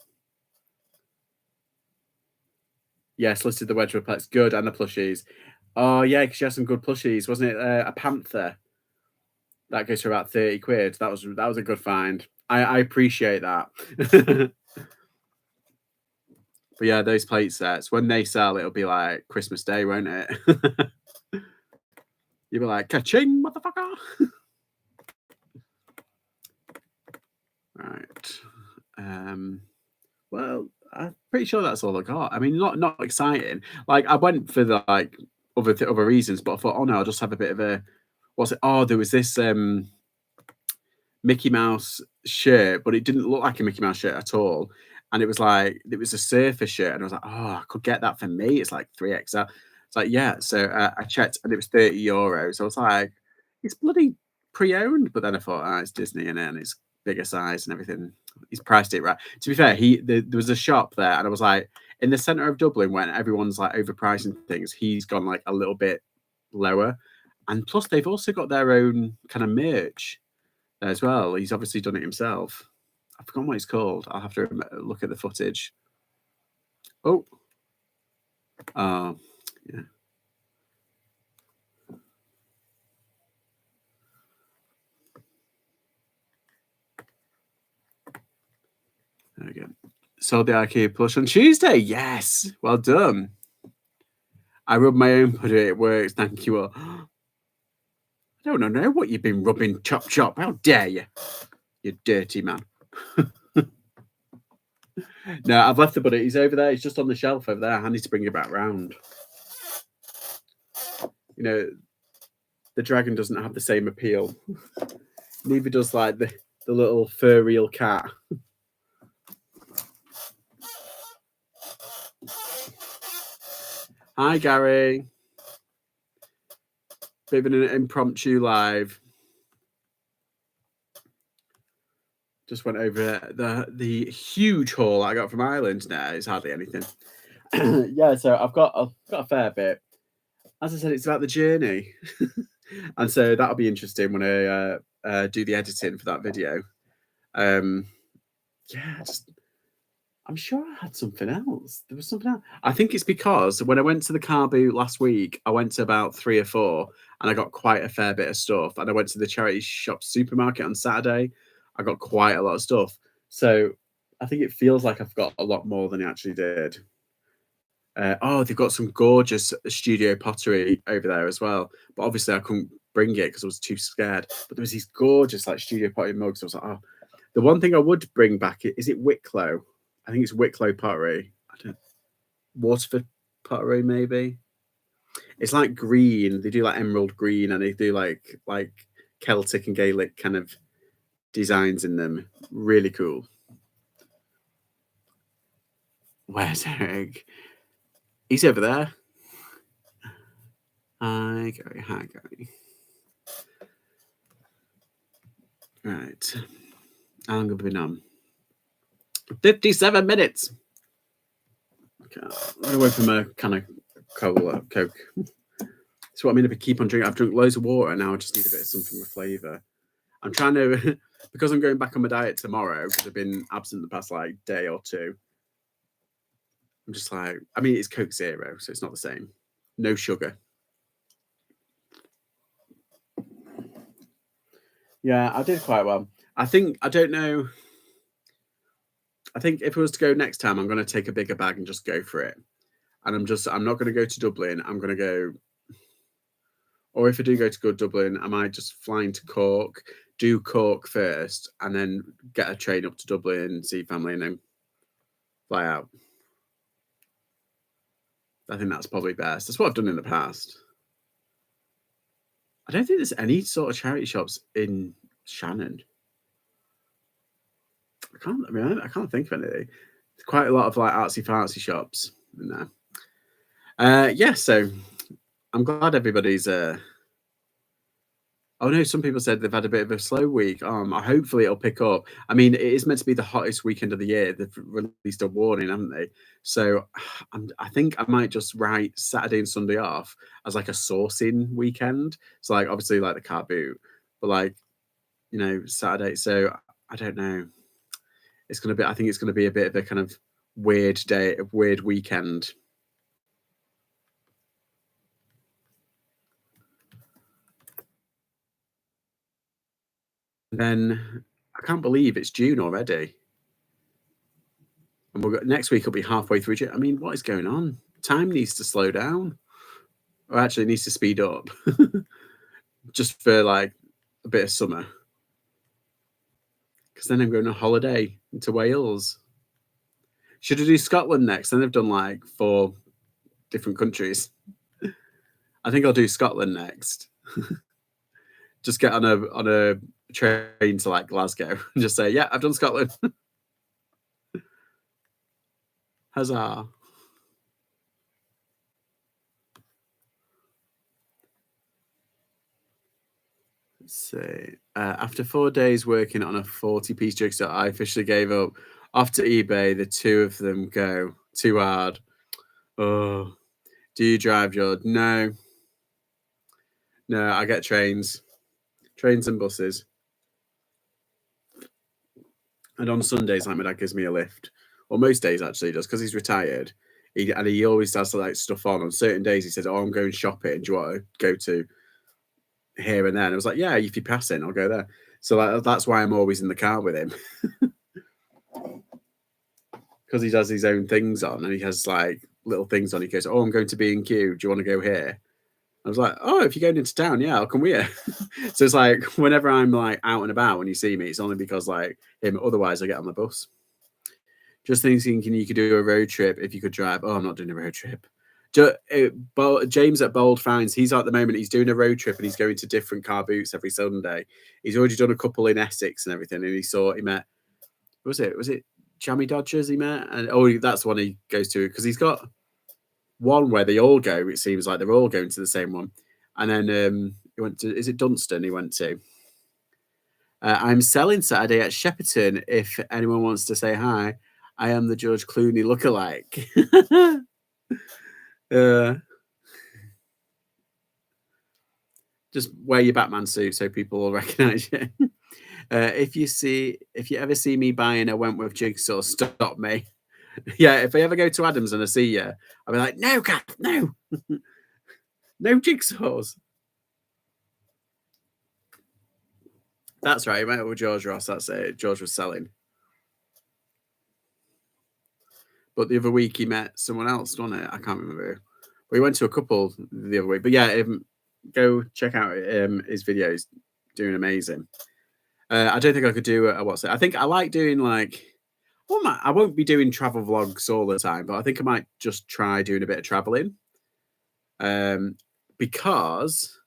[SPEAKER 1] Yes, listed the Wedgwood pets. Good, and the plushies. Oh, yeah, because you had some good plushies. Wasn't it a panther? That goes for about 30 quid. That was a good find. I appreciate that. But yeah, those plate sets, when they sell, it'll be like Christmas Day, won't it? You'll be like, ka-ching, motherfucker. Right. Well, I'm pretty sure that's all I got. I mean, not exciting. Like I went for the like other reasons, but I thought, oh no, I'll just have a bit of a what's it? Oh, there was this Mickey Mouse shirt, but it didn't look like a Mickey Mouse shirt at all. And it was a surfer shirt, and I was like, oh, I could get that for me. It's like 3XL. It's like, yeah. So I checked, and it was €30. I was like, it's bloody pre-owned. But then I thought, it's Disney and it's bigger size and everything. He's priced it right. To be fair, there was a shop there, and I was like, in the center of Dublin, when everyone's like overpricing things, he's gone like a little bit lower. And plus, they've also got their own kind of merch as well. He's obviously done it himself. I've forgotten what it's called. I'll have to look at the footage. Oh, Oh, yeah. There we go. Sold the IKEA plush on Tuesday. Yes. Well done. I rubbed my own pudding. It works. Thank you all. I don't know what you've been rubbing, Chop Chop. How dare you? You dirty man. No, I've left the buddy. He's over there. He's just on the shelf over there. I need to bring it back round. You know, the dragon doesn't have the same appeal. Neither does like the little furry cat. Hi, Gary. Bit of an impromptu live. Just went over the huge haul I got from Ireland. Now it's hardly anything. Yeah, so I've got a fair bit. As I said, it's about the journey, and so that'll be interesting when I do the editing for that video. Yeah, I'm sure I had something else. There was something else. I think it's because when I went to the car boot last week, I went to about 3 or 4 and I got quite a fair bit of stuff. And I went to the charity shop supermarket on Saturday. I got quite a lot of stuff. So I think it feels like I've got a lot more than I actually did. Oh, they've got some gorgeous studio pottery over there as well. But obviously I couldn't bring it because I was too scared. But there was these gorgeous like studio pottery mugs. I was like, oh, the one thing I would bring back, is it Wicklow? I think it's Wicklow pottery. Waterford pottery, maybe. It's like green. They do like emerald green, and they do like Celtic and Gaelic kind of designs in them. Really cool. Where's Eric? He's over there. Hi, Gary. Hi, Gary. Right. How long have we been on? 57 minutes. Okay. I'm going to open a can of Coke. That's what I mean. If I keep on drinking, I've drunk loads of water and now I just need a bit of something with flavour. I'm trying to, because I'm going back on my diet tomorrow, because I've been absent the past like day or two. I'm just like, I mean, it's Coke Zero, so it's not the same. No sugar. Yeah, I did quite well. I think, I don't know. I think if it was to go next time, I'm going to take a bigger bag and just go for it. And I'm not going to go to Dublin. I'm going to go, or if I do go to Dublin, I might just fly into Cork, do Cork first, and then get a train up to Dublin, see family, and then fly out. I think that's probably best. That's what I've done in the past. I don't think there's any sort of charity shops in Shannon. I can't think of anything. There's quite a lot of like artsy fartsy shops in there. Yeah, so I'm glad everybody's oh no, some people said they've had a bit of a slow week. Hopefully it'll pick up. I mean, it is meant to be the hottest weekend of the year. They've released a warning, haven't they? So I think I might just write Saturday and Sunday off as like a sourcing weekend. So like obviously like the car boot, but like, you know, Saturday. So I don't know. I think it's gonna be a bit of a kind of weird day, a weird weekend. And then I can't believe it's June already. And next week will be halfway through June. I mean, what is going on? Time needs to slow down. Or actually it needs to speed up. Just for like a bit of summer. Because then I'm going on holiday into Wales. Should I do Scotland next? Then they've done like 4 different countries. I think I'll do Scotland next. Just get on a train to like Glasgow and just say, yeah, I've done Scotland. Huzzah. Let's see. After 4 days working on a 40-piece jigsaw, I officially gave up. Off to eBay, the 2 of them go. Too hard. Oh. Do you drive, George? No. No, I get trains. Trains and buses. And on Sundays, like my dad gives me a lift. Or most days actually, just because he's retired. He always does like stuff on certain days. He says, "Oh, I'm going shopping. Do you want to go to here and there?" And I was like, "Yeah, if you're passing, I'll go there." So that's why I'm always in the car with him, because he does his own things on, and he has like little things on. He goes, "Oh, I'm going to B&Q. Do you want to go here?" I was like, "Oh, if you're going into town, yeah, I'll come with you." So it's like whenever I'm like out and about, when you see me, it's only because like him. Otherwise, I get on the bus. Just thinking you could do a road trip if you could drive. Oh, I'm not doing a road trip. James at Bold Finds, he's at the moment, he's doing a road trip and he's going to different car boots every Sunday. He's already done a couple in Essex and everything. And he met, was it Jammy Dodgers he met? And that's the one he goes to, because he's got one where they all go. It seems like they're all going to the same one. And then he went to, is it Dunstan he went to? I'm selling Saturday at Shepperton if anyone wants to say hi. I am the George Clooney lookalike. Just wear your Batman suit so people will recognise you. If you ever see me buying a Wentworth jigsaw, stop me. Yeah, if I ever go to Adams and I see you, I'll be like, "No, Kath, no, no jigsaws." That's right. He met with George Ross. That's it. George was selling. But the other week he met someone else, wasn't it? I can't remember. We went to a couple the other week. But yeah, go check out his videos. Doing amazing. I don't think I could do a what's it. I think I like doing like. Well, I won't be doing travel vlogs all the time, but I think I might just try doing a bit of traveling. Because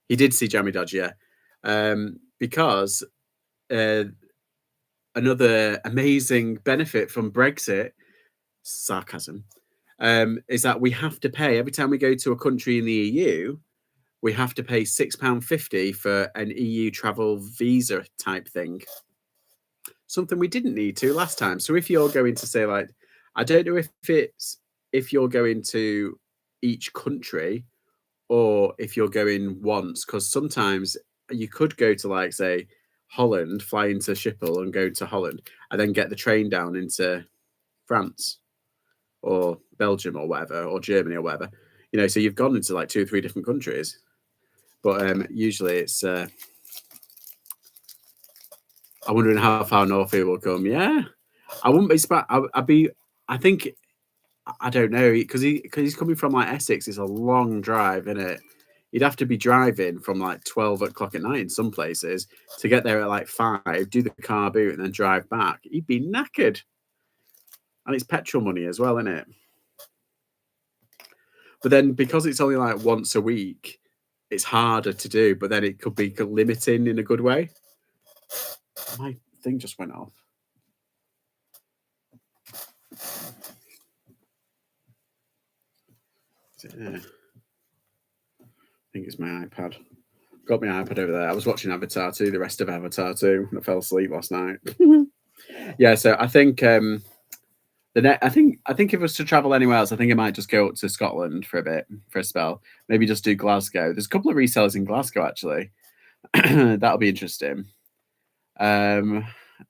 [SPEAKER 1] he did see Jammy Dodger. Because another amazing benefit from Brexit, sarcasm, is that we have to pay every time we go to a country in the EU. We have to pay £6.50 for an EU travel visa type thing. Something we didn't need to last time. So if you're going to say like, I don't know if you're going to each country or if you're going once, because sometimes you could go to like say Holland, fly into Schiphol and go to Holland, and then get the train down into France or Belgium or whatever, or Germany or whatever. So you've gone into like 2 or 3 different countries. But usually it's. I'm wondering how far north he will come. Yeah, I wouldn't be surprised. I'd be. I think. I don't know because he's coming from like Essex. It's a long drive, isn't it? You'd have to be driving from like 12 o'clock at night in some places to get there at like 5, do the car boot, and then drive back. He'd be knackered. And it's petrol money as well, isn't it? But then because it's only like once a week, it's harder to do. But then it could be limiting in a good way. My thing just went off. Is it there? I think it's my iPad. Got my iPad over there. I was watching Avatar 2, the rest of Avatar 2. I fell asleep last night. Yeah, so I think I think if it was to travel anywhere else, I think I might just go up to Scotland for a spell. Maybe just do Glasgow. There's a couple of resellers in Glasgow actually. That'll be interesting. Yeah,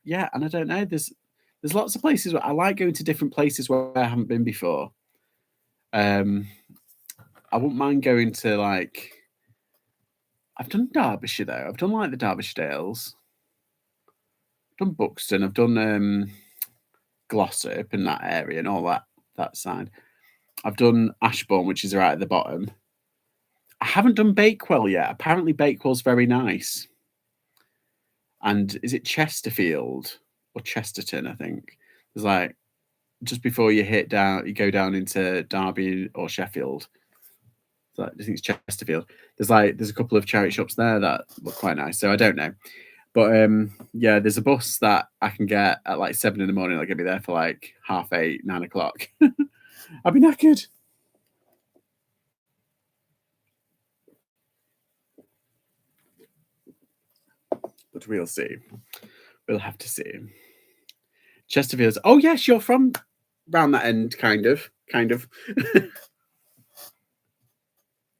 [SPEAKER 1] and I don't know. There's lots of places where I like going to different places where I haven't been before. I wouldn't mind going to like. I've done Derbyshire though. I've done like the Derbyshire Dales. I've done Buxton. I've done Glossop in that area and all that side. I've done Ashbourne, which is right at the bottom. I haven't done Bakewell yet. Apparently, Bakewell's very nice. And is it Chesterfield or Chesterton? I think there's like just before you go down into Derby or Sheffield. So I think it's Chesterfield. There's a couple of charity shops there that look quite nice. So I don't know. But yeah, there's a bus that I can get at like 7 in the morning. I'll get me there for like 8:30, 9 o'clock. I'll be knackered. But we'll see. We'll have to see. Chesterfield's. Oh yes, you're from round that end, kind of.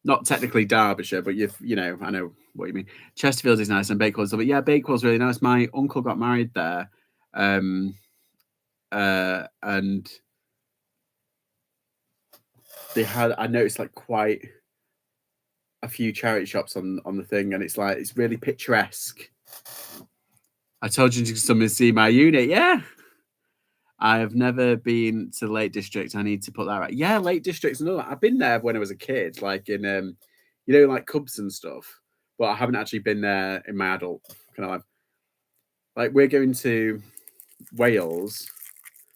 [SPEAKER 1] Not technically Derbyshire, but I know what you mean. Chesterfield is nice and Bakewell's, but yeah, Bakewell's really nice. My uncle got married there, and I noticed like quite a few charity shops on the thing, and it's like it's really picturesque. I told you to come and see my unit. Yeah. I have never been to the Lake District. I need to put that right. Yeah, Lake District's another. I've been there when I was a kid, like in like Cubs and stuff. But I haven't actually been there in my adult kind of life. Like we're going to Wales,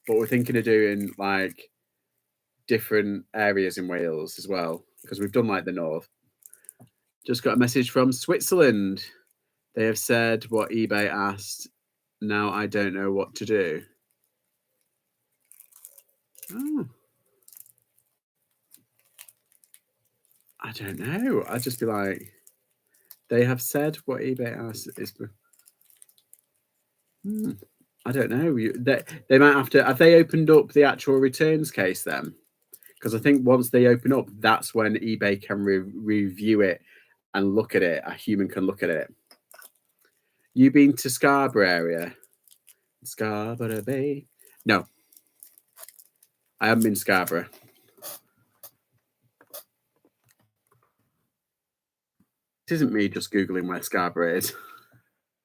[SPEAKER 1] but we're thinking of doing like different areas in Wales as well because we've done like the north. Just got a message from Switzerland. They have said what eBay asked. Now I don't know what to do. Oh. I don't know. I'd just be like, they have said what eBay asked is. I don't know. They might have to. Have they opened up the actual returns case then? Because I think once they open up, that's when eBay can review it and look at it. A human can look at it. You been to Scarborough area? Scarborough Bay? No, I haven't been to Scarborough. It isn't me just Googling where Scarborough is.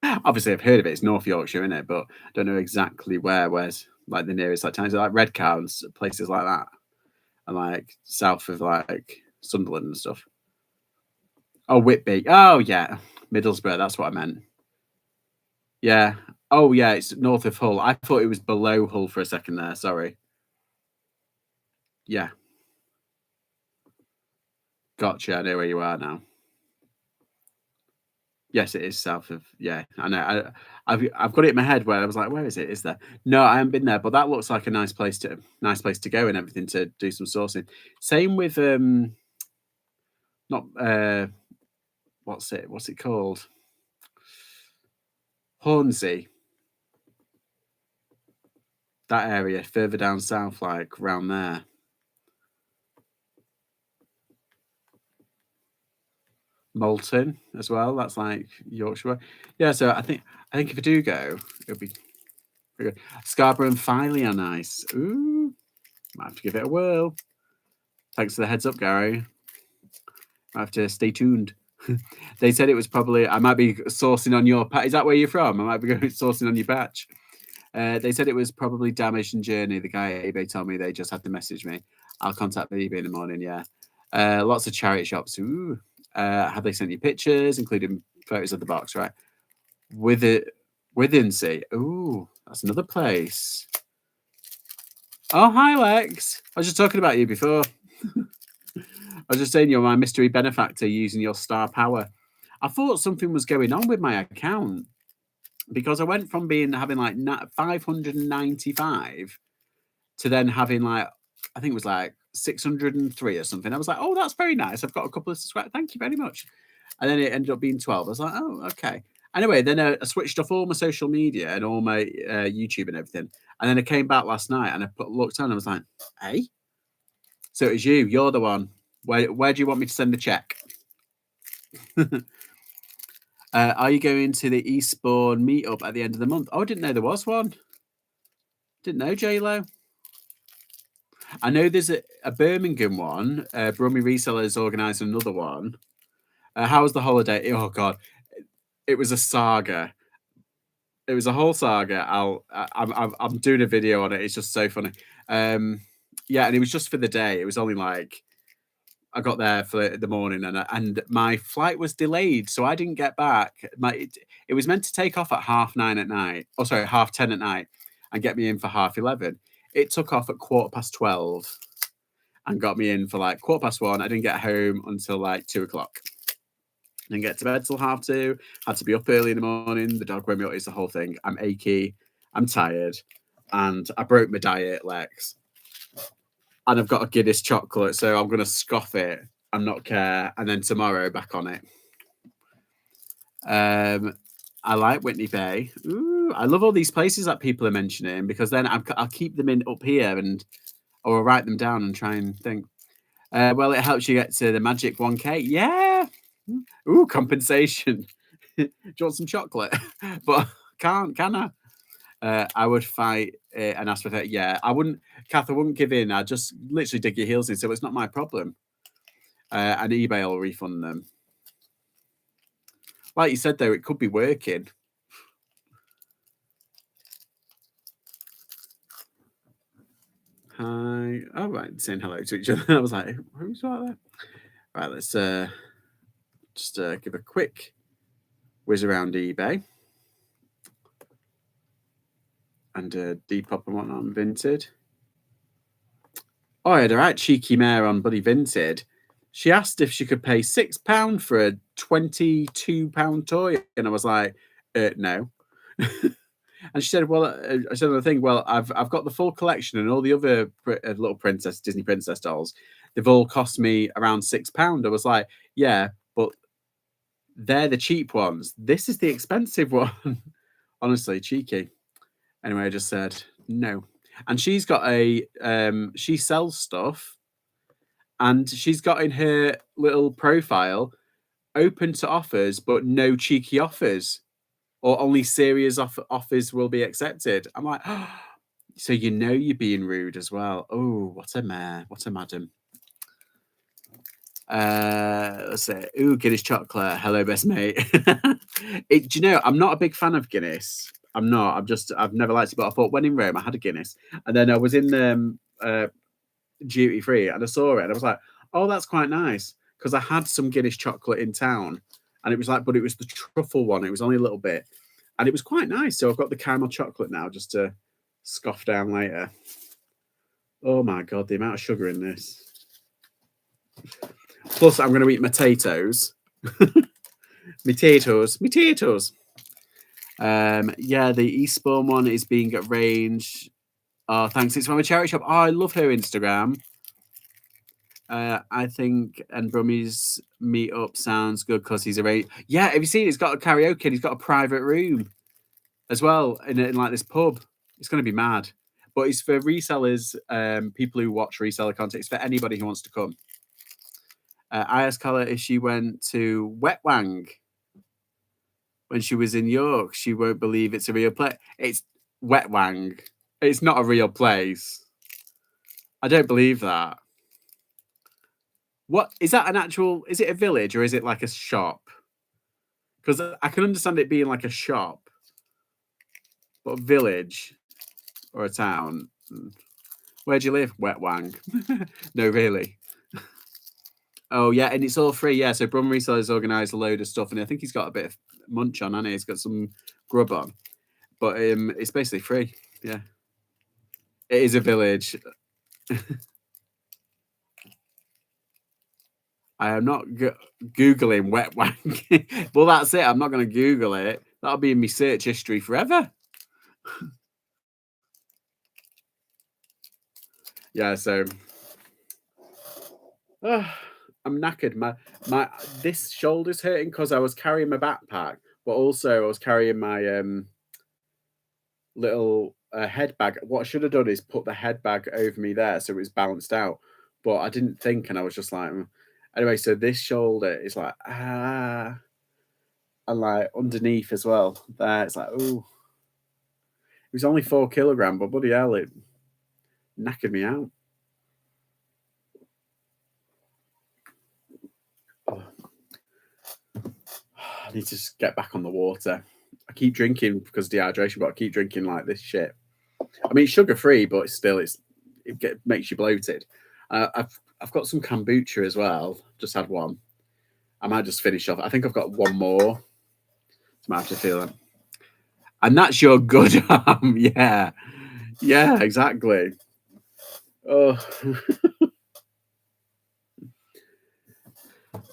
[SPEAKER 1] Obviously, I've heard of it. It's North Yorkshire, isn't it? But I don't know exactly where's like the nearest like towns, like Redcar and places like that, and like south of like Sunderland and stuff. Oh, Whitby. Oh, yeah, Middlesbrough. That's what I meant. Yeah. Oh, yeah. It's north of Hull. I thought it was below Hull for a second there. Sorry. Yeah. Gotcha. I know where you are now. Yes, it is south of. Yeah, I know. I've got it in my head where I was like, where is it? Is there? No, I haven't been there, but that looks like a nice place to go and everything to do some sourcing. Same with not what's it called? Hornsey. That area further down south, like around there. Malton as well. That's like Yorkshire. Yeah, so I think if I do go, it'll be good. Scarborough and Filey are nice. Ooh, might have to give it a whirl. Thanks for the heads up, Gary. I have to stay tuned. They said it was probably. I might be sourcing on your patch. Is that where you're from? I might be going sourcing on your patch. They said it was probably Damaged and Journey. The guy at eBay told me they just had to message me. I'll contact the eBay in the morning. Yeah, lots of charity shops. Ooh. Have they sent you pictures, including photos of the box? Right, Withinsea. Ooh, that's another place. Oh, hi, Lex. I was just talking about you before. I was just saying you're my mystery benefactor using your star power. I thought something was going on with my account because I went from having like 595 to then having like, I think it was like 603 or something. I was like, oh, that's very nice. I've got a couple of subscribers. Thank you very much. And then it ended up being 12. I was like, oh, okay. Anyway, then I switched off all my social media and all my YouTube and everything. And then I came back last night and I looked on and I was like, hey, so it was you. You're the one. Where do you want me to send the check? Are you going to the Eastbourne meetup at the end of the month? Oh, I didn't know there was one. Didn't know, J-Lo. I know there's a Birmingham one. Brummy Resellers organised another one. How was the holiday? Oh, God. It was a saga. It was a whole saga. I'm doing a video on it. It's just so funny. Yeah, and it was just for the day. It was only like I got there for the morning, and my flight was delayed, so I didn't get back. It was meant to take off at 9:30 at night. Oh, sorry, 10:30 at night, and get me in for 11:30. It took off at 12:15, and got me in for like 1:15. I didn't get home until like 2:00. Didn't get to bed till 2:30. Had to be up early in the morning. The dog woke me up. It's the whole thing. I'm achy. I'm tired, and I broke my diet, Lex. And I've got a Guinness chocolate, so I'm going to scoff it and not care. And then tomorrow, back on it. I like Whitney Bay. Ooh, I love all these places that people are mentioning because then I'll keep them in up here or I'll write them down and try and think. Well, it helps you get to the magic 1K. Yeah. Ooh, compensation. Do you want some chocolate? But can I? I would fight it and ask for that. Yeah, I wouldn't, Kath, I wouldn't give in. I'd just literally dig your heels in. So it's not my problem. And eBay will refund them. Like you said, though, it could be working. Hi. Oh, right. Saying hello to each other. I was like, who's that there? Right, let's just give a quick whiz around eBay. And Depop and whatnot on Vinted. Oh, I had a right cheeky mare on bloody Vinted. She asked if she could pay £6 for a £22 toy. And I was like, no. And she said, well, I said on the thing, well, I've got the full collection and all the other little Disney princess dolls. They've all cost me around £6. I was like, yeah, but they're the cheap ones. This is the expensive one. Honestly, cheeky. Anyway, I just said no. And she's got she sells stuff, and she's got in her little profile open to offers, but no cheeky offers, or only serious offers will be accepted. I'm like, oh, so you're being rude as well. Oh, what a mare, what a madam. Let's say, ooh, Guinness chocolate. Hello, best mate. Do you know, I'm not a big fan of Guinness. I'm not. I've never liked it, but I thought when in Rome, I had a Guinness, and then I was in duty free, and I saw it, and I was like, oh, that's quite nice, because I had some Guinness chocolate in town, and it was like, but it was the truffle one. It was only a little bit, and it was quite nice. So I've got the caramel chocolate now, just to scoff down later. Oh my god, the amount of sugar in this. Plus, I'm going to eat potatoes. Potatoes. Yeah, the Eastbourne one is being at range. Oh, thanks. It's from a charity shop. Oh, I love her Instagram. I think and Brummy's meetup sounds good because he's arranged. Yeah, have you seen? He's got a karaoke and he's got a private room as well in like this pub. It's going to be mad. But it's for resellers, people who watch reseller content. It's for anybody who wants to come. I asked Carla if she went to Wet Wang when she was in York. She won't believe it's a real place. It's Wet Wang. It's not a real place. I don't believe that. What is that? An actual? Is it a village or is it like a shop? Because I can understand it being like a shop, but a village or a town. Where do you live? Wet Wang. No, really. Oh yeah, and it's all free. Yeah, so Brum Resellers organised a load of stuff, and I think he's got a bit of munch on, hasn't he? He's got some grub on, but it's basically free. Yeah, it is a village. I am not googling Wet Wang. Well, that's it. I'm not going to Google it. That'll be in my search history forever. Yeah, so I'm knackered. My this shoulder's hurting because I was carrying my backpack, but also I was carrying my little head bag. What I should have done is put the head bag over me there so it was balanced out, but I didn't think, and I was just like, anyway. So this shoulder is like and like underneath as well. There, it's like oh, it was only 4 kilograms, but bloody hell, it knackered me out. I need to just get back on the water. I keep drinking because of dehydration, but I keep drinking like this shit. I mean, sugar free, but it makes you bloated. I've got some kombucha as well. Just had one. I might just finish off. I think I've got one more. Might have to feel it. And that's your good arm. Yeah. Yeah, exactly. Oh.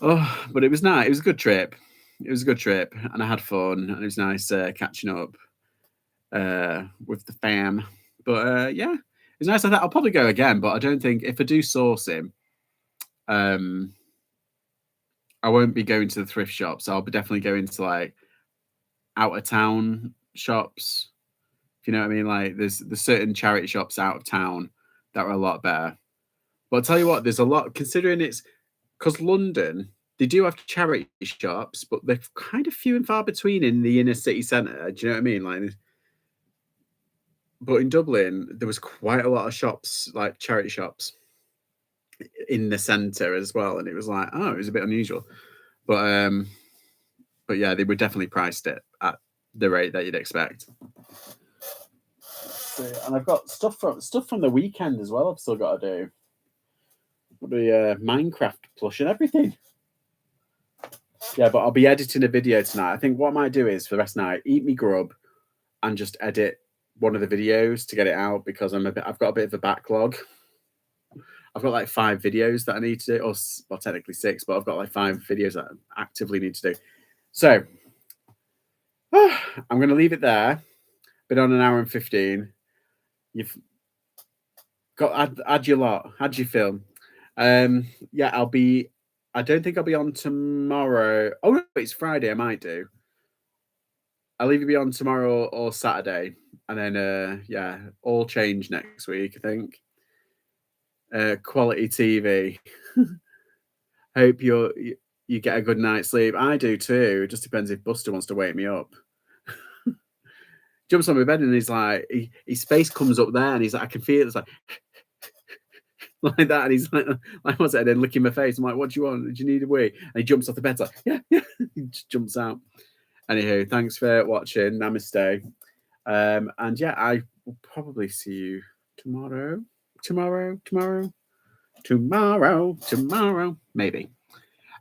[SPEAKER 1] Oh, but it was nice. It was a good trip. It was a good trip, and I had fun, and it was nice catching up with the fam. But yeah, it's nice. I'll probably go again, but I don't think if I do source him, I won't be going to the thrift shops. I'll be definitely going to like out of town shops. If you know what I mean, like there's certain charity shops out of town that are a lot better. But I'll tell you what, there's a lot considering it's because London. They do have charity shops, but they're kind of few and far between in the inner city centre. Do you know what I mean? Like, But in Dublin, there was quite a lot of shops, like charity shops, in the centre as well, and it was like, oh, it was a bit unusual. But yeah, they were definitely priced it at the rate that you'd expect. So, and I've got stuff from the weekend as well. I've still got to do the Minecraft plush and everything. Yeah, but I'll be editing a video tonight. I think what I might do is for the rest of the night, eat me grub, and just edit one of the videos to get it out because I've got a bit of a backlog. I've got like 5 videos that I need to do, or well, technically 6, but I've got like 5 videos that I actively need to do. So I'm going to leave it there. Been on an hour and 15. You've got add your lot, add your film. Yeah, I don't think I'll be on tomorrow. Oh no, it's Friday. I might do. I'll either be on tomorrow or Saturday, and then yeah, all change next week. I think. Quality TV. Hope you get a good night's sleep. I do too. It just depends if Buster wants to wake me up. Jumps on my bed and he's like, his face comes up there and he's like, I can feel it. It's like like that, and he's like what's it? And then licking my face. I'm like, what do you want? Do you need a wee? And he jumps off the bed, like, yeah. He just jumps out. Anywho, thanks for watching. Namaste. And yeah, I will probably see you tomorrow, maybe.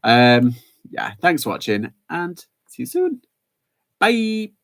[SPEAKER 1] Yeah, thanks for watching and see you soon. Bye.